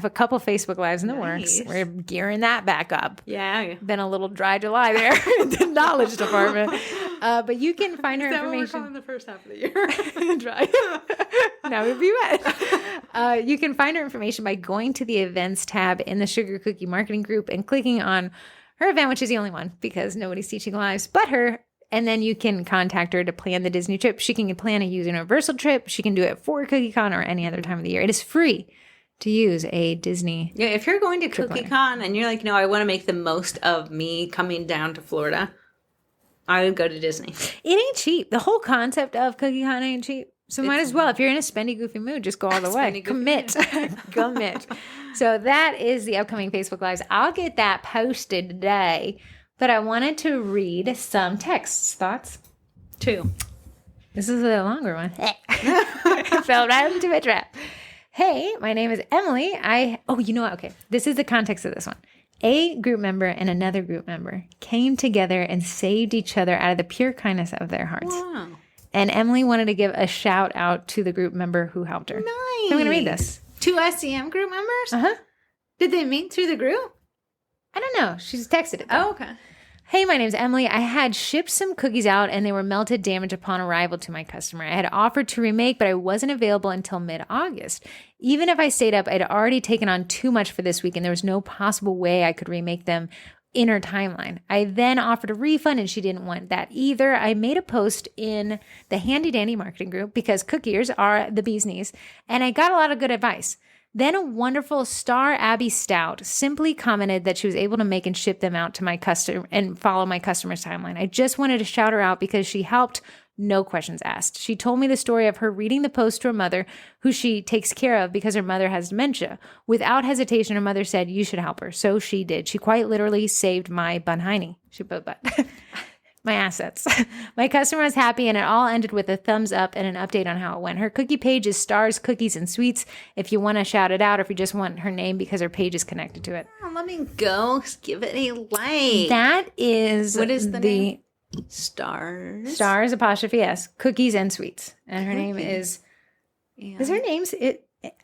a couple Facebook Lives in the works. We're gearing that back up. Yeah. Been a little dry July there in the knowledge department. But you can find her information. Is that what we're calling the first half of the year? Dry. Now we'll be wet. You can find her information by going to the events tab in the Sugar Cookie Marketing Group and clicking on her event, which is the only one because nobody's teaching lives but her. And then you can contact her to plan the Disney trip. She can plan a Universal trip. She can do it for CookieCon or any other time of the year. It is free to use a Disney. Yeah, if you're going to CookieCon and you're like, no, I want to make the most of me coming down to Florida, I would go to Disney. It ain't cheap. The whole concept of CookieCon ain't cheap. So might as well, if you're in a spendy, goofy mood, just go all the way. Commit. Commit. So that is the upcoming Facebook Lives. I'll get that posted today. But I wanted to read some texts. Thoughts? 2. This is a longer one. Fell right into a trap. Hey, my name is Emily. You know what? Okay. This is the context of this one. A group member and another group member came together and saved each other out of the pure kindness of their hearts. Wow. And Emily wanted to give a shout out to the group member who helped her. Nice. So I'm going to read this. 2 SCM group members? Uh-huh. Did they meet through the group? I don't know. She's texted it. Oh, okay. Hey, my name's Emily. I had shipped some cookies out and they were melted damage upon arrival to my customer. I had offered to remake, but I wasn't available until mid-August. Even if I stayed up, I'd already taken on too much for this week and there was no possible way I could remake them in her timeline. I then offered a refund and she didn't want that either. I made a post in the Handy Dandy marketing group because cookiers are the bee's knees and I got a lot of good advice. Then a wonderful Star Abby Stout simply commented that she was able to make and ship them out to my customer and follow my customer's timeline. I just wanted to shout her out because she helped, no questions asked. She told me the story of her reading the post to her mother, who she takes care of because her mother has dementia. Without hesitation, her mother said, you should help her. So she did. She quite literally saved my bunheiny. She put my assets. My customer was happy and it all ended with a thumbs up and an update on how it went. Her cookie page is Stars, Cookies, and Sweets if you want to shout it out or if you just want her name because her page is connected to it. Oh, let me go. Give it a like. That is what is the name? Stars. Stars apostrophe S, Cookies and Sweets. And her name is her name's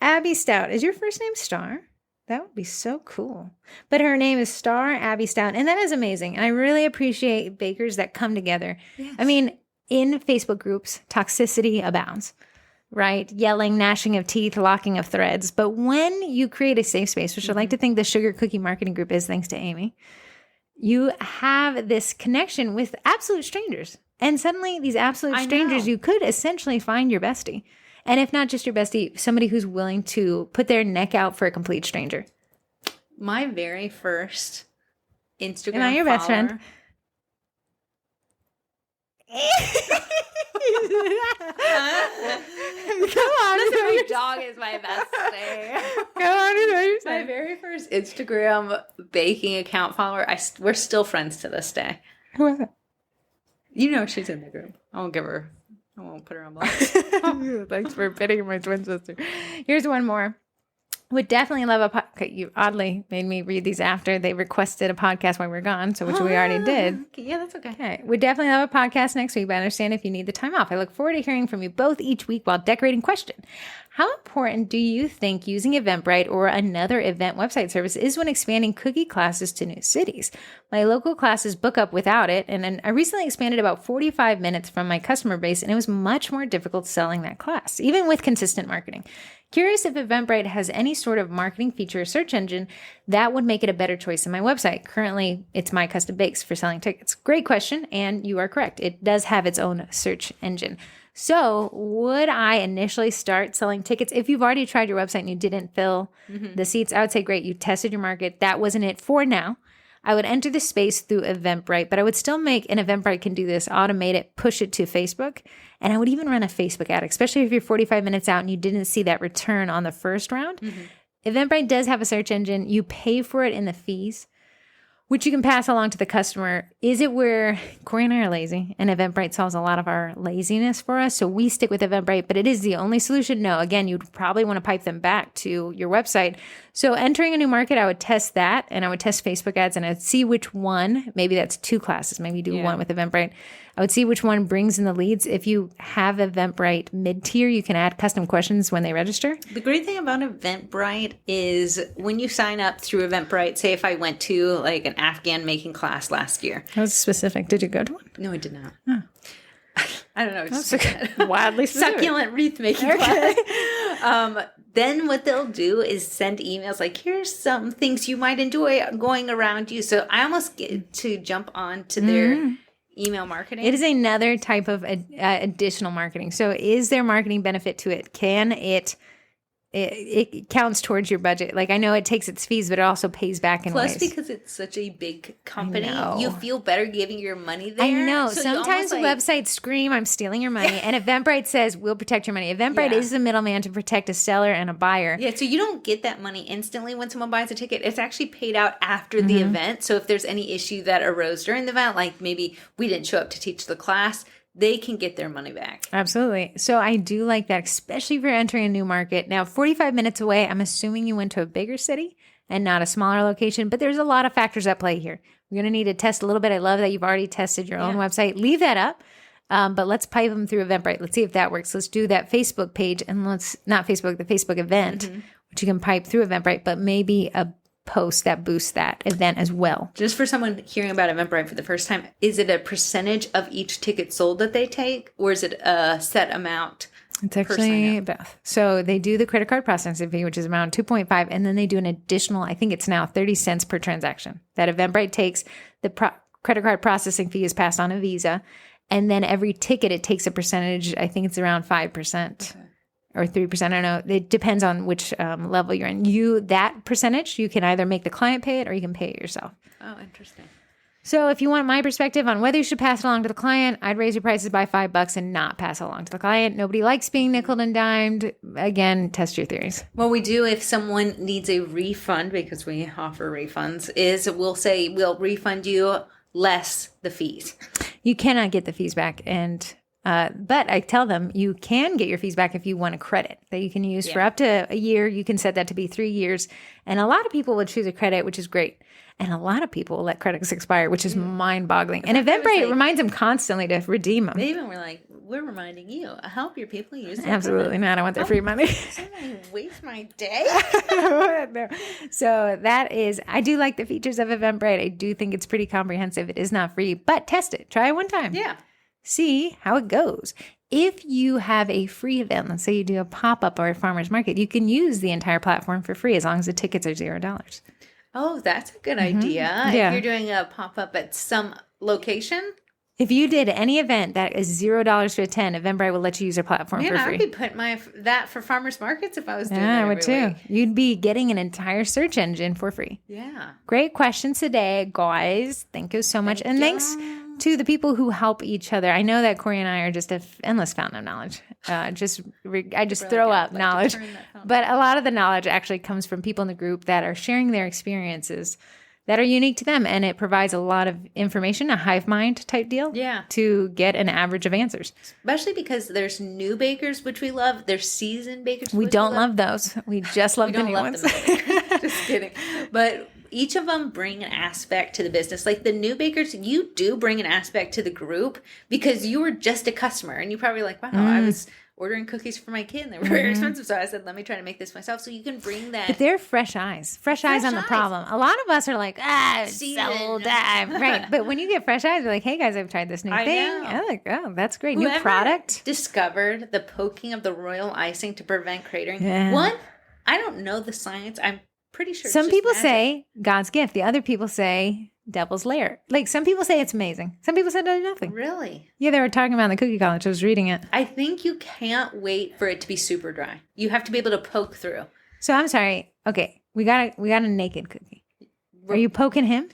Abby Stout. Is your first name Star? That would be so cool. But her name is Star Abby Stout. And that is amazing. And I really appreciate bakers that come together. Yes. I mean, in Facebook groups, toxicity abounds, right? Yelling, gnashing of teeth, locking of threads. But when you create a safe space, which I'd like to think the Sugar Cookie Marketing Group is, thanks to Amy, you have this connection with absolute strangers. And suddenly these absolute strangers, you could essentially find your bestie. And if not just your bestie, somebody who's willing to put their neck out for a complete stranger. My very first Instagram Am I your best friend? Come on. My dog is my bestie. Come on. My very first Instagram baking account follower, we're still friends to this day. Who was it? You know she's in the group. I won't put her on blast. Thanks for pitting my twin sister. Here's one more. Would definitely love a podcast. You oddly made me read these after they requested a podcast while we were gone, which we already did. Yeah, that's okay. Okay. Would definitely love a podcast next week, but I understand if you need the time off. I look forward to hearing from you both each week while decorating. Question: How important do you think using Eventbrite or another event website service is when expanding cookie classes to new cities? My local classes book up without it, and then I recently expanded about 45 minutes from my customer base, and it was much more difficult selling that class, even with consistent marketing. Curious if Eventbrite has any sort of marketing feature or search engine that would make it a better choice than my website. Currently, it's My Custom Bakes for selling tickets. Great question, and you are correct. It does have its own search engine. So would I initially start selling tickets? If you've already tried your website and you didn't fill the seats, I would say, great, you tested your market. That wasn't it for now. I would enter the space through Eventbrite, but I would still make, and Eventbrite can do this, automate it, push it to Facebook. And I would even run a Facebook ad, especially if you're 45 minutes out and you didn't see that return on the first round. Eventbrite does have a search engine. You pay for it in the fees, which you can pass along to the customer. Is it where Corey and I are lazy and Eventbrite solves a lot of our laziness for us? So we stick with Eventbrite, but it is the only solution? No. Again, you'd probably want to pipe them back to your website. So entering a new market, I would test that, and I would test Facebook ads, and I'd see which one, maybe that's 2 classes, maybe do one with Eventbrite. I would see which one brings in the leads. If you have Eventbrite mid-tier, you can add custom questions when they register. The great thing about Eventbrite is when you sign up through Eventbrite, say if I went to like an Afghan making class last year. That was specific. Did you go to one? No, I did not. Oh. I don't know. It's That's wildly succulent wreath making class. Then what they'll do is send emails like, here's some things you might enjoy going around you. So I almost get to jump on to their email marketing. It is another type of additional marketing. So is there marketing benefit to it? Can it counts towards your budget. Like I know it takes its fees, but it also pays back in Plus, ways. because it's such a big company, you feel better giving your money there. I know. So sometimes websites scream, I'm stealing your money. And Eventbrite says, we'll protect your money. Eventbrite is the middleman to protect a seller and a buyer. Yeah, so you don't get that money instantly when someone buys a ticket. It's actually paid out after the event. So if there's any issue that arose during the event, like maybe we didn't show up to teach the class, they can get their money back. Absolutely. So I do like that, especially if you're entering a new market. Now, 45 minutes away, I'm assuming you went to a bigger city and not a smaller location, but there's a lot of factors at play here. You're going to need to test a little bit. I love that you've already tested your own website. Leave that up, but let's pipe them through Eventbrite. Let's see if that works. Let's do that Facebook page, and the Facebook event, which you can pipe through Eventbrite, but maybe a post that boosts that event as well. Just for someone hearing about Eventbrite for the first time, is it a percentage of each ticket sold that they take, or is it a set amount? It's actually both. So they do the credit card processing fee, which is around 2.5, and then they do an additional, I think it's now 30 cents per transaction that Eventbrite takes. The credit card processing fee is passed on a Visa, and then every ticket it takes a percentage. I think it's around 5%. Or 3%, I don't know. It depends on which level you're in. That percentage, you can either make the client pay it or you can pay it yourself. Oh, interesting. So if you want my perspective on whether you should pass it along to the client, I'd raise your prices by $5 and not pass it along to the client. Nobody likes being nickeled and dimed. Again, test your theories. What we do if someone needs a refund, because we offer refunds, is we'll say we'll refund you less the fees. You cannot get the fees back, and but I tell them you can get your fees back if you want a credit that you can use for up to a year. You can set that to be 3 years. And a lot of people will choose a credit, which is great. And a lot of people will let credits expire, which is mind-boggling. And Eventbrite reminds them constantly to redeem them. They even were like, we're reminding you, help your people use it. Absolutely not. I want their free money. I waste my day. No. So that is, I do like the features of Eventbrite. I do think it's pretty comprehensive. It is not free, but test it. Try it one time. Yeah. See how it goes. If you have a free event, let's say you do a pop-up or a farmer's market, you can use the entire platform for free as long as the tickets are $0. Oh, that's a good idea. Yeah. If you're doing a pop-up at some location. If you did any event that is $0 to attend, Eventbrite will let you use their platform for free. I'd be putting that for farmers markets if I was doing that. Yeah, I would too. You'd be getting an entire search engine for free. Yeah. Great questions today, guys. Thank you so much. Thanks to the people who help each other. I know that Corey and I are just an endless fountain of knowledge. I just throw up knowledge. But a lot of the knowledge actually comes from people in the group that are sharing their experiences that are unique to them. And it provides a lot of information, a hive mind type deal, to get an average of answers. Especially because there's new bakers, which we love. There's seasoned bakers. We don't love those. We just love the new ones. Just kidding. But each of them bring an aspect to the business. Like the new bakers, you do bring an aspect to the group because you were just a customer. And you're probably like, wow, I was ordering cookies for my kid, and they were very expensive. So I said, let me try to make this myself. So you can bring that. But they're fresh eyes. Fresh eyes on the problem. A lot of us are like, it's so damn. Right. But when you get fresh eyes, you're like, hey, guys, I've tried this new thing. I'm like, oh, that's great. Whoever new product. Discovered the poking of the royal icing to prevent cratering. Yeah. One, I don't know the science. I'm pretty sure some people magic. say God's gift. The other people say devil's lair. Like some people say it's amazing. Some people said nothing. Really? Yeah, they were talking about in the cookie college. I was reading it. I think you can't wait for it to be super dry. You have to be able to poke through. So I'm sorry. Okay, we got a naked cookie. Are you poking him?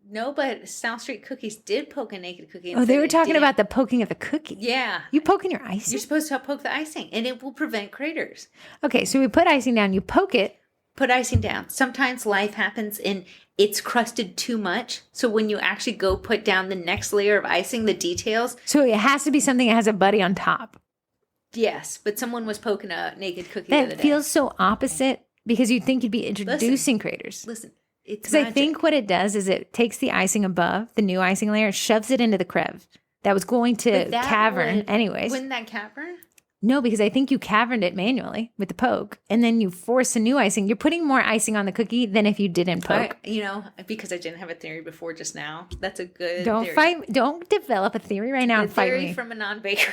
No, but South Street Cookies did poke a naked cookie. Oh, they were talking about the poking of the cookie. Yeah. You poking your icing? You're supposed to poke the icing, and it will prevent craters. Okay, so we put icing down. You poke it. Put icing down. Sometimes life happens and it's crusted too much. So when you actually go put down the next layer of icing, the details. So it has to be something that has a buddy on top. Yes, but someone was poking a naked cookie the other day. That feels so opposite because you'd think you'd be introducing craters. Listen, it's because I think what it does is it takes the icing above, the new icing layer, shoves it into the crev that was going to cavern anyways. Wouldn't that cavern? No, because I think you caverned it manually with the poke, and then you force a new icing. You're putting more icing on the cookie than if you didn't poke. Because I didn't have a theory before just now. That's a good Don't theory. fight. Don't develop a theory right now and fight me. Theory from a non-baker.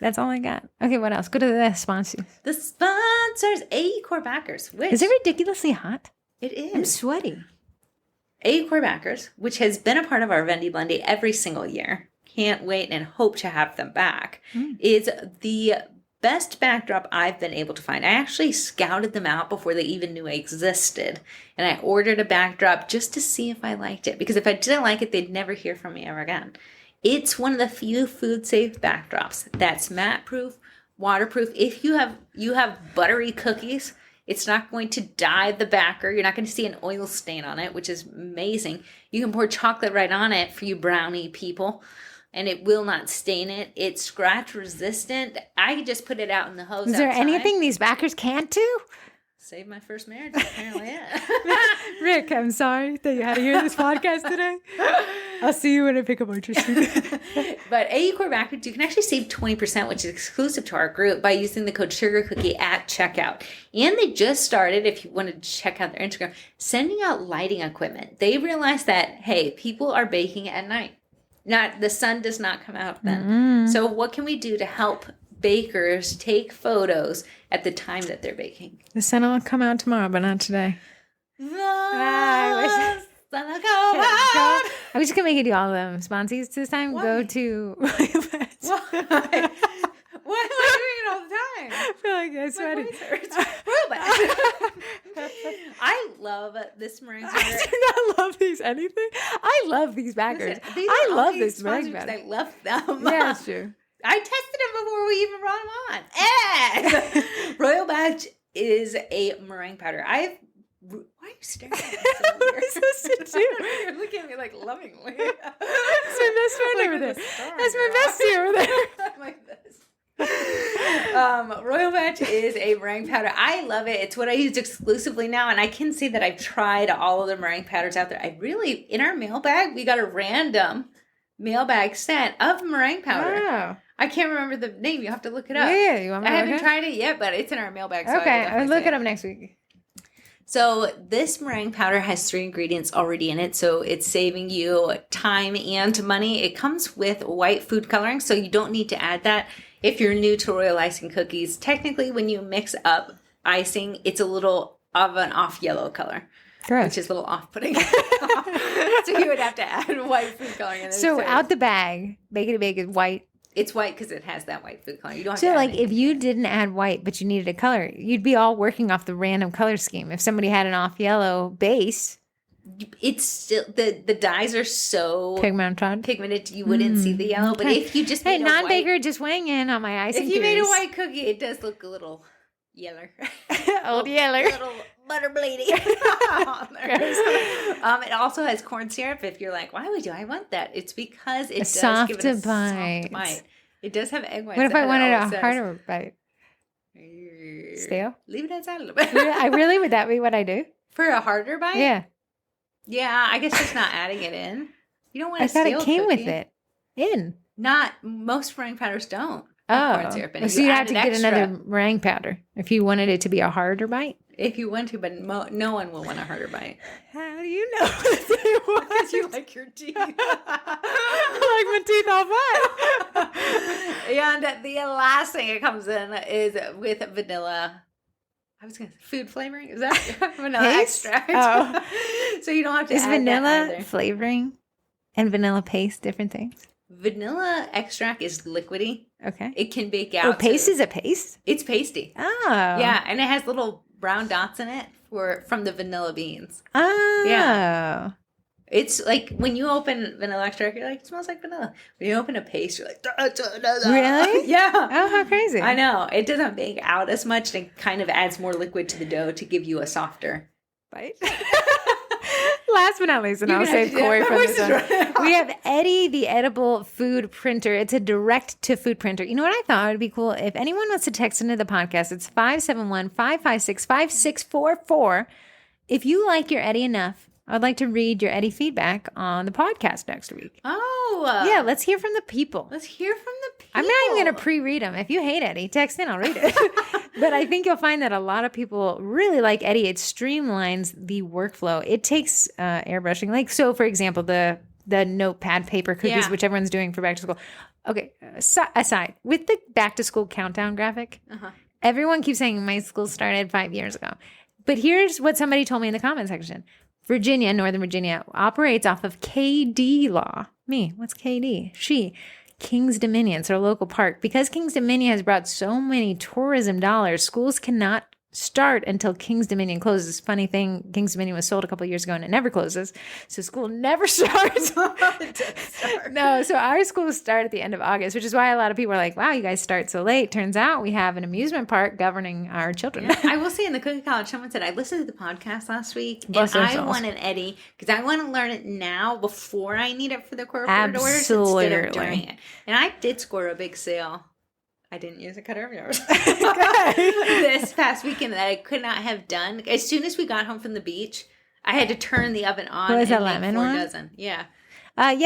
That's all I got. Okay, what else? Go to the sponsors. The sponsors, AE Core Backers. Which is it ridiculously hot? It is. I'm sweaty. AE Core Backers, which has been a part of our Vendy Blendy every single year. Can't wait and hope to have them back, is the best backdrop I've been able to find. I actually scouted them out before they even knew I existed, and I ordered a backdrop just to see if I liked it, because if I didn't like it, they'd never hear from me ever again. It's one of the few food-safe backdrops that's mat-proof, waterproof. If you have buttery cookies, it's not going to dye the backer. You're not going to see an oil stain on it, which is amazing. You can pour chocolate right on it for you brownie people, and it will not stain it. It's scratch resistant. I could just put it out in the hose. Is there anything these backers can't do? Save my first marriage, apparently. Yeah. Rick, I'm sorry that you had to hear this podcast today. I'll see you when I pick up orchard. But AE Core Backers, you can actually save 20%, which is exclusive to our group, by using the code SugarCookie at checkout. And they just started, if you wanted to check out their Instagram, sending out lighting equipment. They realized that, hey, people are baking at night. The sun does not come out then. Mm-hmm. So what can we do to help bakers take photos at the time that they're baking? The sun will come out tomorrow, but not today. I was just going to make you do all of them. Sponsies this time. Why? Go to... Why am I doing it all the time? I feel like I sweated. I love this meringue powder. I do not love these anything. I love these backers. Listen, I love this meringue powder. I love them. Yeah, it's true. I tested them before we even brought them on. Royal Batch is a meringue powder. Why are you staring at me so weird? What is this to do? You're looking at me like lovingly. That's my best friend over there. That's my bestie over there. Like this. Royal Batch is a meringue powder. I love it. It's what I use exclusively now, and I can say that I've tried all of the meringue powders out there. In our mailbag, we got a random mailbag sent of meringue powder. Wow. I can't remember the name. You have to look it up. Yeah, you want me I to haven't tried it yet, but it's in our mailbag. So okay, I'll look it up next week. So this meringue powder has 3 ingredients already in it, so it's saving you time and money. It comes with white food coloring, so you don't need to add that. If you're new to royal icing cookies, technically when you mix up icing, it's a little of an off yellow color. Gross. Which is a little off-putting. So you would have to add white food coloring in it. So out the bag, Bake Bake is white. It's white because it has that white food coloring. You don't have so to add like anything. If you didn't add white but you needed a color, you'd be all working off the random color scheme. If somebody had an off yellow base, it's still the dyes are so pigmented you wouldn't see the yellow. But if you just made non-baker just weighing in on my icing. If you made a white cookie, it does look a little yeller. Old yeller. Little butter bladey. It also has corn syrup. If you're like, why would I want that? It's because it does give it a soft bite. It does have egg whites. What if I wanted a harder bite? Stale? Leave it outside a little bit. Would that be what I do? For a harder bite? Yeah. Yeah, I guess just not adding it in. You don't want I to stale thought it came cookie. with it. In. Not most meringue powders don't. corn syrup. And so you'd have to get another meringue powder if you wanted it to be a harder bite? If you want to, but no one will want a harder bite. How do you know? Because you like your teeth. I like my teeth all fat. And the last thing it comes in is with vanilla. I was going to say food flavoring. Is that vanilla paste? Extract? Oh. So you don't have to Is add vanilla that either. Flavoring and vanilla paste different things? Vanilla extract is liquidy. Okay. It can bake out. Oh, paste is a paste? It's pasty. Oh. Yeah, and it has little brown dots in it from the vanilla beans. Oh. Yeah. It's like when you open vanilla extract, you're like, it smells like vanilla. When you open a paste, you're like, da, da, da, da. Really? Yeah. Oh, how crazy. I know. It doesn't bake out as much. It kind of adds more liquid to the dough to give you a softer bite. Last but not least, and I'll save Corey from this one. We have Eddie, the edible food printer. It's a direct-to-food printer. You know what I thought would be cool? If anyone wants to text into the podcast, it's 571-556-5644. If you like your Eddie enough, I'd like to read your Eddie feedback on the podcast next week. Oh. Yeah, let's hear from the people. Let's hear from the people. I'm not even going to pre-read them. If you hate Eddie, text in, I'll read it. But I think you'll find that a lot of people really like Eddie. It streamlines the workflow. It takes airbrushing. Like, so for example, the notepad paper cookies, which everyone's doing for back to school. Okay, aside, with the back to school countdown graphic, everyone keeps saying my school started 5 years ago. But here's what somebody told me in the comment section. Virginia, Northern Virginia, operates off of KD law. Me, what's KD? King's Dominion, it's our local park. Because King's Dominion has brought so many tourism dollars, schools cannot start until King's Dominion closes. Funny thing, King's Dominion was sold a couple years ago and it never closes. So school never starts. No, so our schools start at the end of August, which is why a lot of people are like, wow, you guys start so late. Turns out we have an amusement park governing our children. Yeah, I will say in the Cookie College, someone said, I listened to the podcast last week and I want an Eddie because I want to learn it now before I need it for the corporate orders instead of during it. And I did score a big sale. I didn't use a cutter of yours this past weekend that I could not have done. As soon as we got home from the beach, I had to turn the oven on and make lemon 4 one? dozen. Yeah.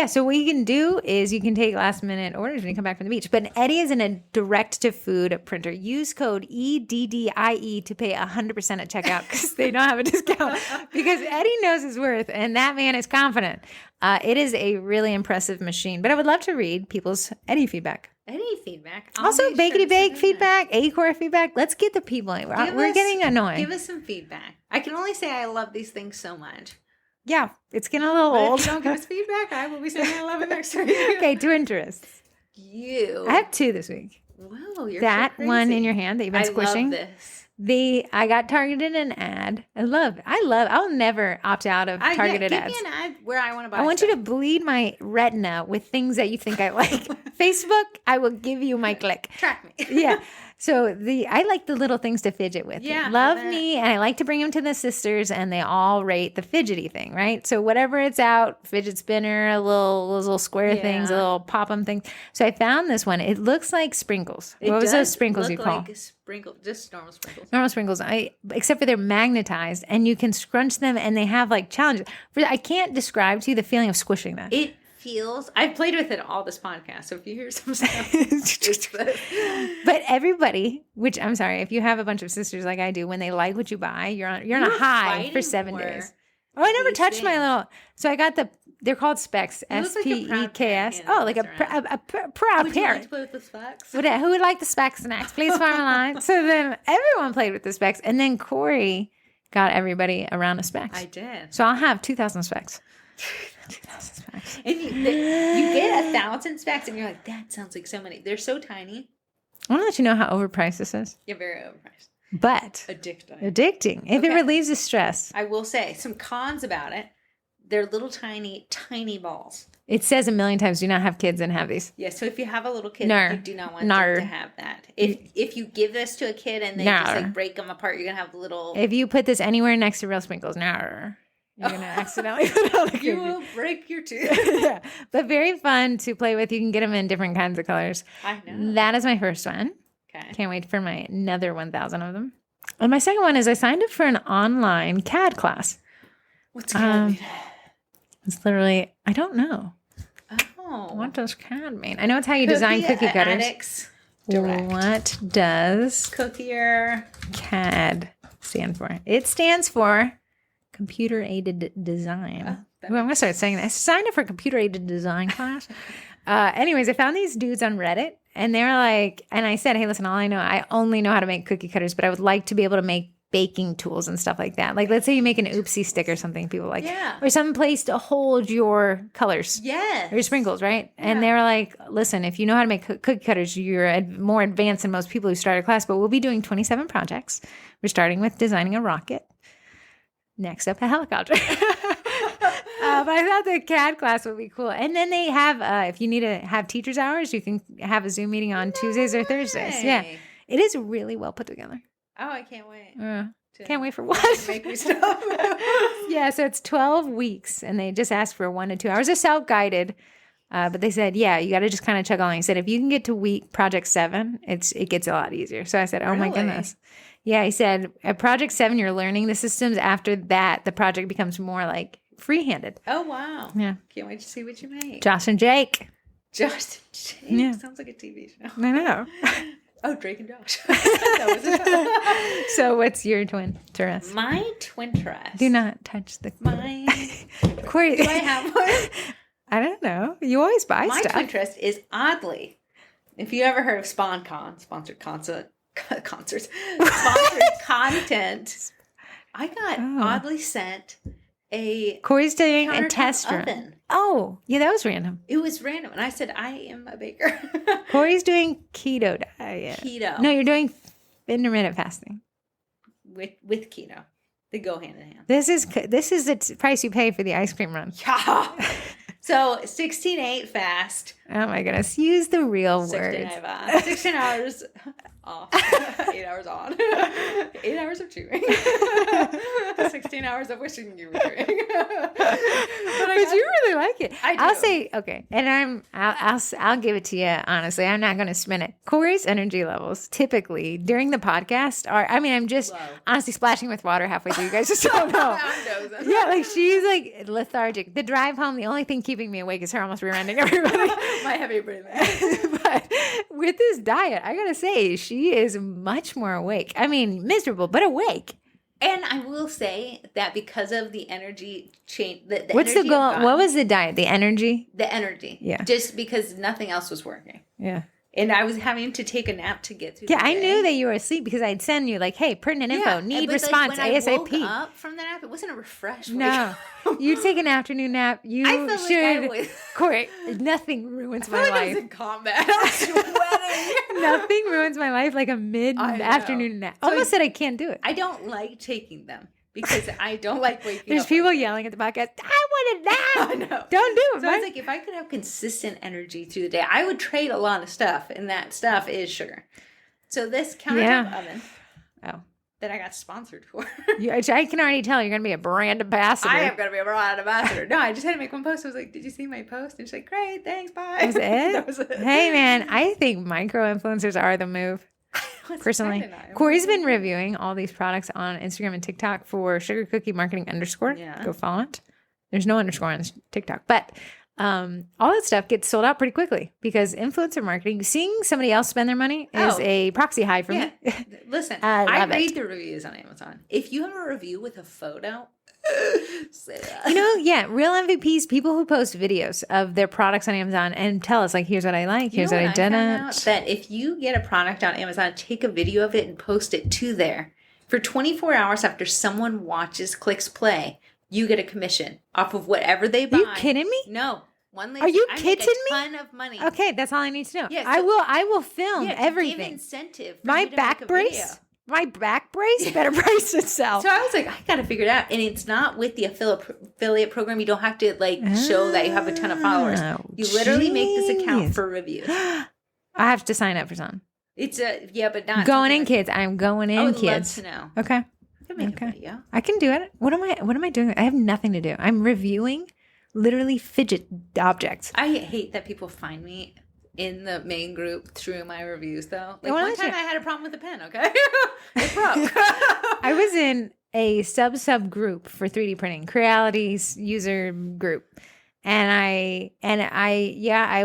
So what you can do is you can take last minute orders when you come back from the beach. But Eddie is in a direct to food printer. Use code EDDIE to pay 100% at checkout because they don't have a discount. Because Eddie knows his worth and that man is confident. It is a really impressive machine. But I would love to read people's Eddie feedback. Eddie feedback. Also, Bakety Bake feedback, Acorn feedback. Let's get the people in. We're getting annoying. Give us some feedback. I can only say I love these things so much. Yeah, it's getting a little But old. if you don't give us feedback, I will be saying I love it next week. Okay, 2 interests. You. I have 2 this week. Wow, you're that so crazy. one in your hand that you've been squishing. I love this. I got targeted an ad. I'll never opt out of targeted ads. Give me an ad where I want to buy I want you to bleed my retina with things that you think I like. Facebook, I will give you my click. Track me. Yeah. So I like the little things to fidget with. Yeah. Love me. And I like to bring them to the sisters and they all rate the fidgety thing, right? So whatever it's out, fidget spinner, little square things, a little pop-em things. So I found this one. It looks like sprinkles. What was those sprinkles you call? Just normal sprinkles. Normal sprinkles. Except for they're magnetized and you can scrunch them and they have like challenges. I can't describe to you the feeling of squishing that. It feels. I've played with it all this podcast, so if you hear some stuff, it's this. But everybody, which I'm sorry, if you have a bunch of sisters like I do, when they like what you buy, you're on a high for 7 days. Oh, I never touched my little. So I got they're called specs. SPEKS. Oh, like a proud Would you parent. like to play with the specs? Who would like the specs snacks? Please farm a line. So then everyone played with the specs, and then Corey got everybody around the specs. I did. So I'll have 2,000 specs. 2,000 specs. And you get 1,000 specs, and you're like, that sounds like so many. They're so tiny. I want to let you know how overpriced this is. Yeah, very overpriced. But addicting. If it relieves the stress. I will say some cons about it. They're little tiny balls. It says a million times, do not have kids and have these. Yeah, so if you have a little kid, you do not want them to have that. If you give this to a kid and they just like break them apart, you're going to have little... If you put this anywhere next to real sprinkles, you're going to accidentally put all the cookies. You will break your tooth. Yeah, but very fun to play with. You can get them in different kinds of colors. I know. That is my first one. Okay. Can't wait for my another 1,000 of them. And my second one is I signed up for an online CAD class. What's CAD mean? It's literally, I don't know. Oh. What does CAD mean? I know it's how you design cookie cutters. Addicts Direct. What does Cookier. CAD stand for? It stands for Computer Aided Design. That Well, I'm going to start saying that. I signed up for a Computer Aided Design class. Anyways, I found these dudes on Reddit, and they were like, and I said, hey, listen, I only know how to make cookie cutters, but I would like to be able to make baking tools and stuff like that. Like, let's say you make an Oopsie stick or something, people like, Yeah. or some place to hold your colors. Yes. Or your sprinkles, right? Yeah. And they were like, listen, if you know how to make cookie cutters, you're more advanced than most people who start a class, but we'll be doing 27 projects. We're starting with designing a rocket. Next up, a helicopter. But I thought the CAD class would be cool. And then they have, if you need to have teacher's hours, you can have a Zoom meeting on Tuesdays or Thursdays. Yeah. It is really well put together. Oh, I can't wait. Can't wait for what? Make me stuff. Yeah, so it's 12 weeks, and they just asked for 1 to 2 hours. They're self-guided, but they said, yeah, you got to just kind of chug along. He said, if you can get to project 7, it gets a lot easier. So I said, oh my goodness. Yeah, he said, at project 7, you're learning the systems. After that, the project becomes more like free-handed. Oh, wow. Yeah. Can't wait to see what you make. Josh and Jake. Josh and Jake. Yeah. Sounds like a TV show. I know. Oh, Drake and Josh. That was a show. So what's your twin dress? My twin dress. Do not touch the... My... Corey. Do I have one? I don't know. You always buy My stuff. twin dress is oddly, if you ever heard of SpawnCon, sponsored concerts, sponsored content, I got oddly sent a Corey's doing a countertop test run. oven. Oh, yeah, that was random. It was random. And I said, I am a baker. Corey's doing keto diet. Keto. No, you're doing intermittent fasting. With keto. They go hand in hand. This is the price you pay for the ice cream run. Yeah. So 16-8 fast. Oh my goodness. Use the real words. 16 hours off. 8 hours on. 8 hours of chewing. 16 hours of wishing you were chewing. But you really like it. I do. I'll say, okay, and I'll give it to you honestly. I'm not going to spin it. Corey's energy levels typically during the podcast are, I'm just honestly splashing with water halfway through. You guys just don't know. Yeah, like she's like lethargic. The drive home, the only thing keeping me awake is her almost rear-ending everybody. My heavy breathing. But with this diet, I gotta say, she is much more awake. Miserable, but awake. And I will say that because of the energy change, What's the goal? What was the diet? The energy? The energy. Yeah. Just because nothing else was working. Yeah. And I was having to take a nap to get through. Yeah, I knew that you were asleep because I'd send you like, hey, pertinent info, need response, when ASAP. I woke up from the nap, it wasn't a refresh. No, you take an afternoon nap. You I felt should. like I was. Corey, nothing ruins my I life. was in combat. I was sweating. Nothing ruins my life like a mid-afternoon nap. So Almost said I can't do it. I don't like taking them because I don't like waking There's up. people yelling at the podcast, I want a nap. I know. Don't do it, So I was like, if I could have consistent energy through the day, I would trade a lot of stuff, and that stuff is sugar. So this countertop oven that I got sponsored for. I can already tell you're going to be a brand ambassador. I am going to be a brand ambassador. No, I just had to make one post. I was like, did you see my post? And she's like, great, thanks, bye. That was it? That was it. Hey, man, I think micro-influencers are the move. Personally, Corey's been reviewing all these products on Instagram and TikTok for Sugar Cookie Marketing _ Yeah. Go follow it. There's no underscore on TikTok, but all that stuff gets sold out pretty quickly because influencer marketing, seeing somebody else spend their money is a proxy high for me. Listen, I read the reviews on Amazon. If you have a review with a photo, say that. Real MVPs, people who post videos of their products on Amazon and tell us like, here's what I like, here's what I didn't. That if you get a product on Amazon, take a video of it and post it to there. For 24 hours after someone clicks play, you get a commission off of whatever they buy. Are you kidding me? No. One lady, Are you I kidding make a me? ton of money. Okay, that's all I need to know. Yeah, so- I will film everything. Give incentive. For My you to back make a video. brace. My back brace better brace itself. So I was like, I got to figure it out. And it's not with the affiliate program. You don't have to show that you have a ton of followers. You literally make this account for reviews. I have to sign up for some. It's but not going in, kids. I'm going in, I would kids. love to know. Okay. I can make a video. I can do it. What am I doing? I have nothing to do. I'm reviewing literally fidget objects. I hate that people find me in the main group through my reviews, though. Like, Well, one time I had a problem with a pen, okay? It broke. I was in a sub group for 3D printing, Creality's user group. I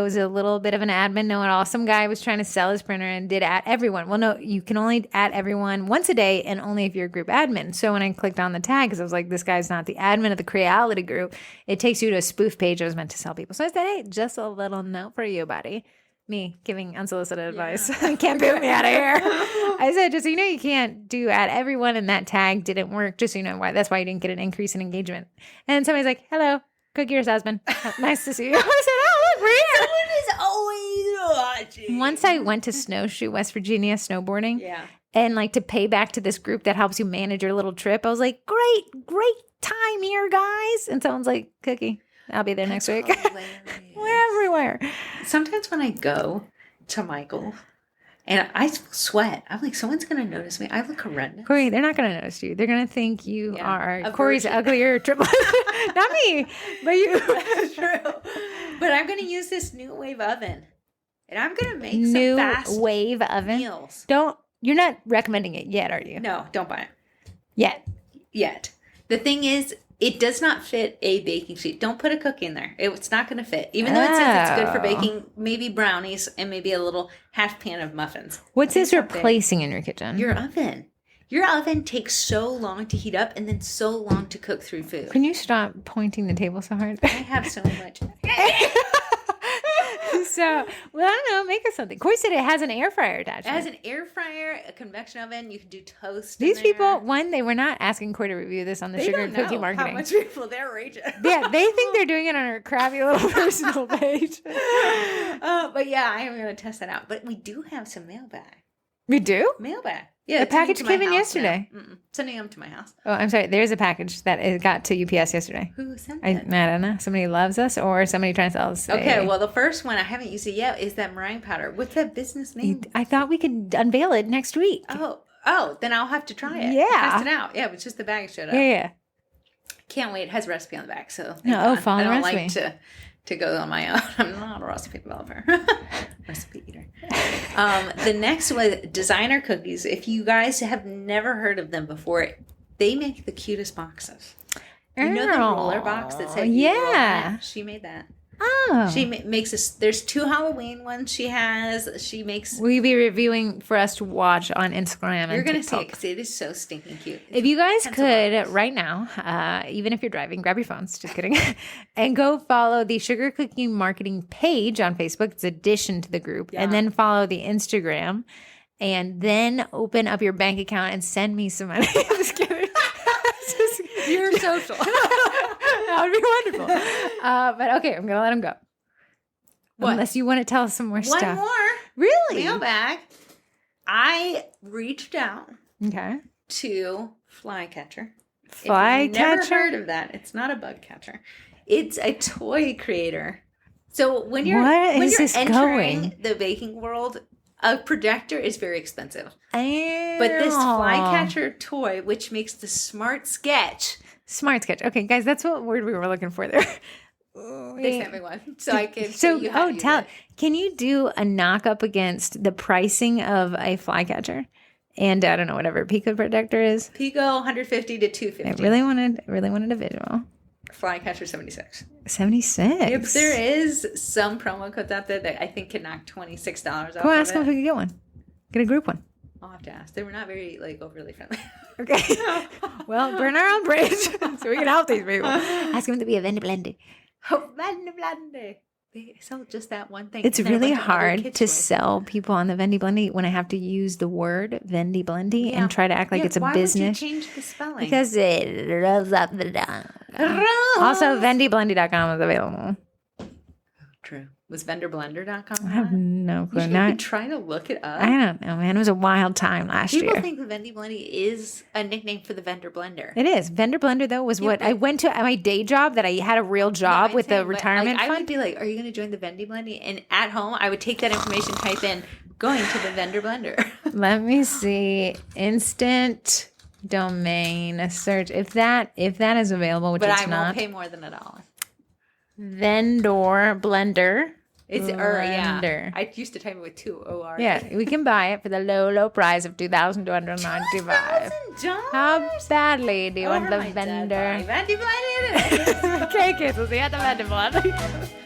was a little bit of an admin know-it-all. Some guy was trying to sell his printer and did at everyone. Well, no, you can only at everyone once a day and only if you're a group admin. So when I clicked on the tag, because I was like, this guy's not the admin of the Creality group, it takes you to a spoof page I was meant to sell people. So I said, hey, just a little note for you, buddy. Me giving unsolicited advice. Can't boot me out of here. I said, just so you know, you can't do at everyone, and that tag didn't work. Just so you know why. That's why you didn't get an increase in engagement. And somebody's like, hello. Cookier's husband. Nice to see you. I said, oh, look, we're here. Someone is always watching. Once I went to Snowshoe, West Virginia, snowboarding. Yeah. And like to pay back to this group that helps you manage your little trip. I was like, great time here, guys. And someone's like, Cookie, I'll be there next week. We're everywhere. Sometimes when I go to Michael and I sweat, I'm like, someone's going to notice me. I look horrendous. Corey, they're not going to notice you. They're going to think you are Corey's virgin. uglier triplet. Not me, but you. That's true. But I'm going to use this new wave oven. And I'm going to make New some fast wave oven. meals. You're not recommending it yet, are you? No, don't buy it. Yet. The thing is, it does not fit a baking sheet. Don't put a cookie in there. It's not going to fit. Even though it says it's good for baking maybe brownies and maybe a little half pan of muffins. What's this replacing in your kitchen? Your oven. Your oven takes so long to heat up and then so long to cook through food. Can you stop pointing the table so hard? I have so much. So, well, I don't know. Make us something. Corey said it has an air fryer attached. It has an air fryer, a convection oven. You can do toast. These people, they were not asking Corey to review this on the Sugar and Cookie Marketing. How much people they're raging. Yeah, they think they're doing it on our crappy little personal page. But yeah, I am going to test that out. But we do have some mailbag. We do? Mailbag. Yeah, the package came in yesterday. Sending them to my house. Oh, I'm sorry. There's a package that it got to UPS yesterday. Who sent I it? don't know. Somebody loves us or somebody trying to sell us. Okay, well, the first one, I haven't used it yet, is that meringue powder. What's that business name? I thought we could unveil it next week. Oh, then I'll have to try it. Yeah. Test it out. Yeah, it's just the bag showed up. Yeah. Can't wait. It has a recipe on the back, so follow the I don't recipe. like to go on my own. I'm not a recipe developer. Recipe eater. The next was designer cookies. If you guys have never heard of them before, they make the cutest boxes. You know the roller box that said yeah. She made that. Oh. She makes this. There's 2 Halloween ones she has. She makes. Will you be reviewing for us to watch on Instagram and You're going to TikTok? see it because it is so stinking cute. If you guys Pencil could box. right now, even if you're driving, grab your phones, just kidding, and go follow the Sugar Cookie Marketing page on Facebook. It's addition to the group. Yeah. And then follow the Instagram. And then open up your bank account and send me some money. Just kidding. You're social. That would be wonderful. But okay, I'm going to let him go. What? Unless you want to tell us some more stuff. One more. Really? Mailbag. I reached out Okay. to Flycatcher. Flycatcher? Never heard of that. It's not a bug catcher. It's a toy creator. So when you're entering the baking world, a projector is very expensive. But this Flycatcher toy, which makes the Smart Sketch. Smart Sketch. Okay, guys, that's what word we were looking for there. They sent me one, so I can show you how to use it. Can you do a knock up against the pricing of a Flycatcher? And I don't know, whatever Pico projector is. Pico 150 to 250. I really wanted a visual. Flycatcher 76. 76. If there is some promo codes out there that I think can knock $26 off. Go ask them if we can get one. Get a group one. I'll have to ask. They were not very overly friendly. Okay. Well, burn our own bridge so we can help these people. Ask them to be a vendor blender. They sell just that one thing. It's really hard to sell people on the Vendy Blendy when I have to use the word Vendy Blendy and try to act like it's a business. Why would you change the spelling? Because it rolls up the down. Also, vendyblendy.com is available. True. Was vendorblender.com? I have no clue. You should be trying to look it up. I don't know, man. It was a wild time last year. People think the Vendy Blendy is a nickname for the vendor blender. It is. Vendor Blender, though, was what I went to at my day job that I had a real job with the retirement I fund. would be like, are you going to join the Vendy Blendy? And at home, I would take that information, type in, going to the vendor blender. Let me see. Instant domain search. If that is available, which but it's I not. won't pay more than $1. Vendor Blender. It's Blender. I used to type it with 2 O-R. Yeah, we can buy it for the low price of $2,295. How badly do you want the vendor? $25. Okay, kids, we'll see you at the vendor.